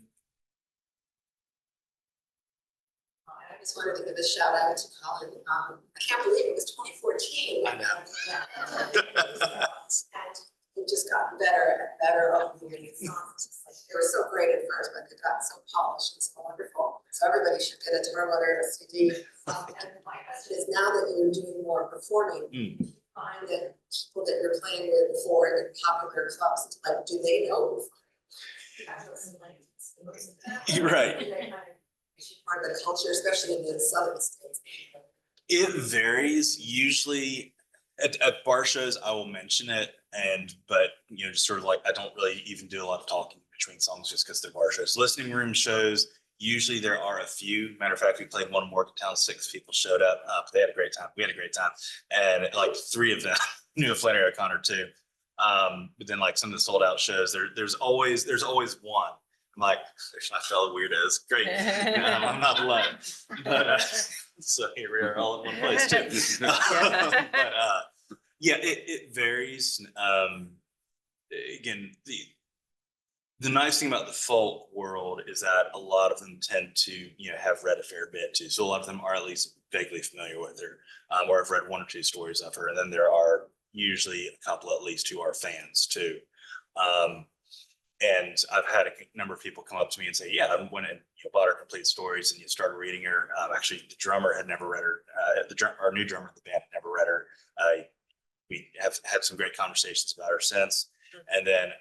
H: I just wanted to give a shout out to Colin. I can't believe it was 2014.
A: I know.
H: And it just got better and better over the years. They were so great at first, but they got so polished and so wonderful. So everybody should get a Terminator CD. And my question is, now that you're doing more performing, find that people that you're playing with before in popular clubs, like, do they know?
D: You're right.
H: Part of the culture, especially in the southern states.
D: It varies. Usually at bar shows, I will mention it, but just sort of like I don't really even do a lot of talking between songs just because they're bar shows. Listening room shows, usually there are a few. Matter of fact, we played one in Morgantown, 6 people showed up. They had a great time. We had a great time, and like 3 of them knew Flannery O'Connor too. But then like some of the sold out shows, there's always one. I'm like, there's not fellow weirdos. Great. I'm not alone. But so here we are all in one place too. But yeah, it varies. Again, the nice thing about the folk world is that a lot of them tend to, have read a fair bit too. So a lot of them are at least vaguely familiar with her, or have read 1 or 2 stories of her. And then there are usually a couple at least who are fans too. And I've had a number of people come up to me and say, yeah, I went and bought her complete stories and you started reading her. Actually, the drummer had never read her. Our new drummer of the band had never read her. We have had some great conversations about her since. And then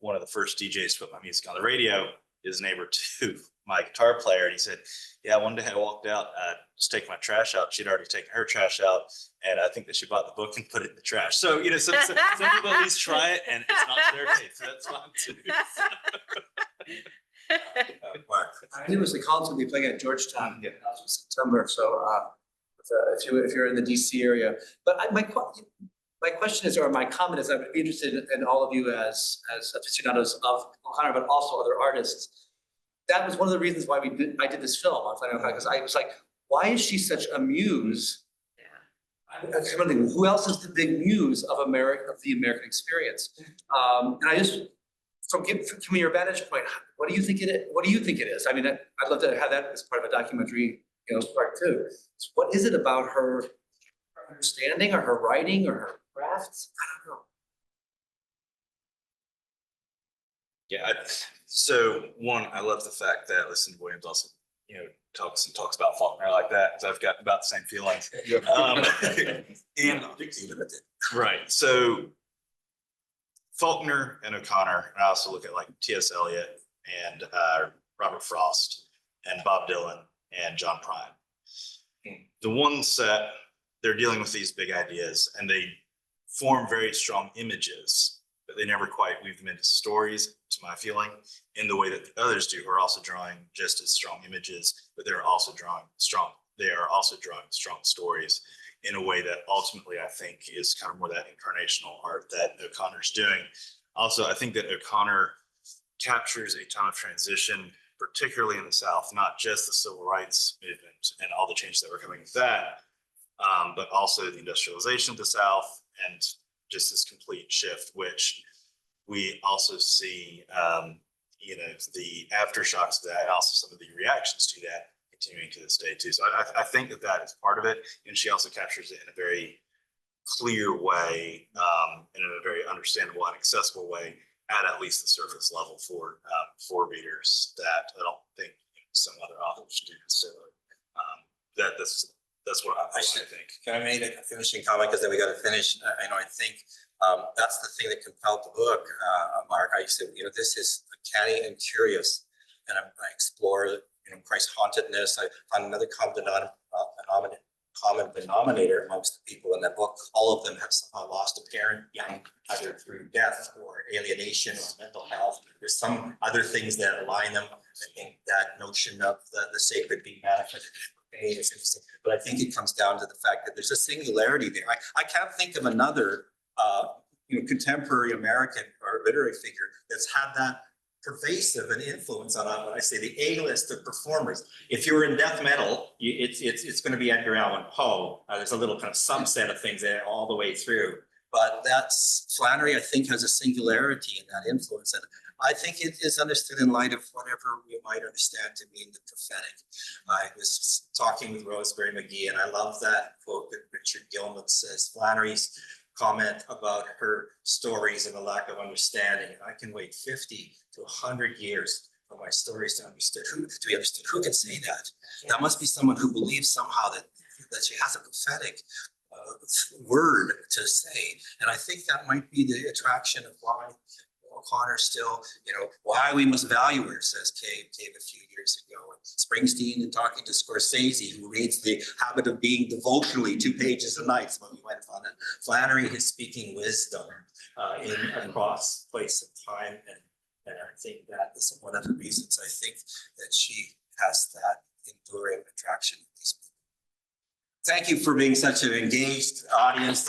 D: one of the first DJs to put my music on the radio is neighbor to my guitar player. And he said, yeah, one day I walked out, just taking my trash out. She'd already taken her trash out. And I think that she bought the book and put it in the trash. So, some people at least try it and it's not their taste. So that's fine too.
I: I knew it was the Collins will be playing at Georgetown in September. So if you're in the DC area, but my question is, or my comment is, I would be interested in all of you as aficionados of O'Connor, but also other artists. That was one of the reasons why I did this film on Flannery O'Connor, because I was like, why is she such a muse? Yeah. I'm wondering, who else is the big muse of the American experience? And I just, from your vantage point, what do you think it is? What do you think it is? I mean, I'd love to have that as part of a documentary, part 2. So what is it about her understanding or her writing or her crafts? I don't know.
D: Yeah. So one, I love the fact that Lucinda Williams also, talks about Faulkner like that. So I've got about the same feelings. And right. So Faulkner and O'Connor, and I also look at like T.S. Eliot and Robert Frost and Bob Dylan and John Prine. The ones that they're dealing with these big ideas and they form very strong images, but they never quite weave them into stories, to my feeling, in the way that the others do, who are also drawing just as strong images, but they are also drawing strong stories in a way that ultimately I think is kind of more that incarnational art that O'Connor's doing. Also, I think that O'Connor captures a time of transition, particularly in the South, not just the civil rights movement and all the changes that were coming with that, but also the industrialization of the South and just this complete shift, which we also see, the aftershocks of that, and also some of the reactions to that continuing to this day too. So I think that is part of it. And she also captures it in a very clear way, and in a very understandable and accessible way at least the surface level for readers that I don't think some other authors do. So that's what I think.
A: Can I make a finishing comment, because then we got to finish. I think that's the thing that compelled the book, Mark. I said, this is canny and curious, and I explore, Christ's hauntedness. I found another common denominator amongst the people in that book. All of them have somehow lost a parent young, either through death or alienation or mental health. There's some other things that align them. I think that notion of the sacred being manifested is interesting, but I think it comes down to the fact that there's a singularity there. I can't think of another contemporary American or literary figure that's had that pervasive an influence on what I say the A-list of performers. If you're in death metal, it's going to be Edgar Allan Poe. There's a little kind of subset of things there all the way through, but that's Flannery. I think has a singularity in that influence, and I think it is understood in light of whatever we might understand to mean the prophetic. I was talking with Rosemary McGee, and I love that quote that Richard Gilman says. Flannery's comment about her stories and the lack of understanding. I can wait 50 to 100 years for my stories to be understood. Who can say that? That must be someone who believes somehow that she has a prophetic word to say. And I think that might be the attraction of why O'Connor still, why we must value her, says Cave a few years ago. And Springsteen, and talking to Scorsese, who reads The Habit of Being devotionally 2 pages a night when we went on it. Flannery is speaking wisdom across place and time. And I think that is one of the reasons I think that she has that enduring attraction. Thank you for being such an engaged audience.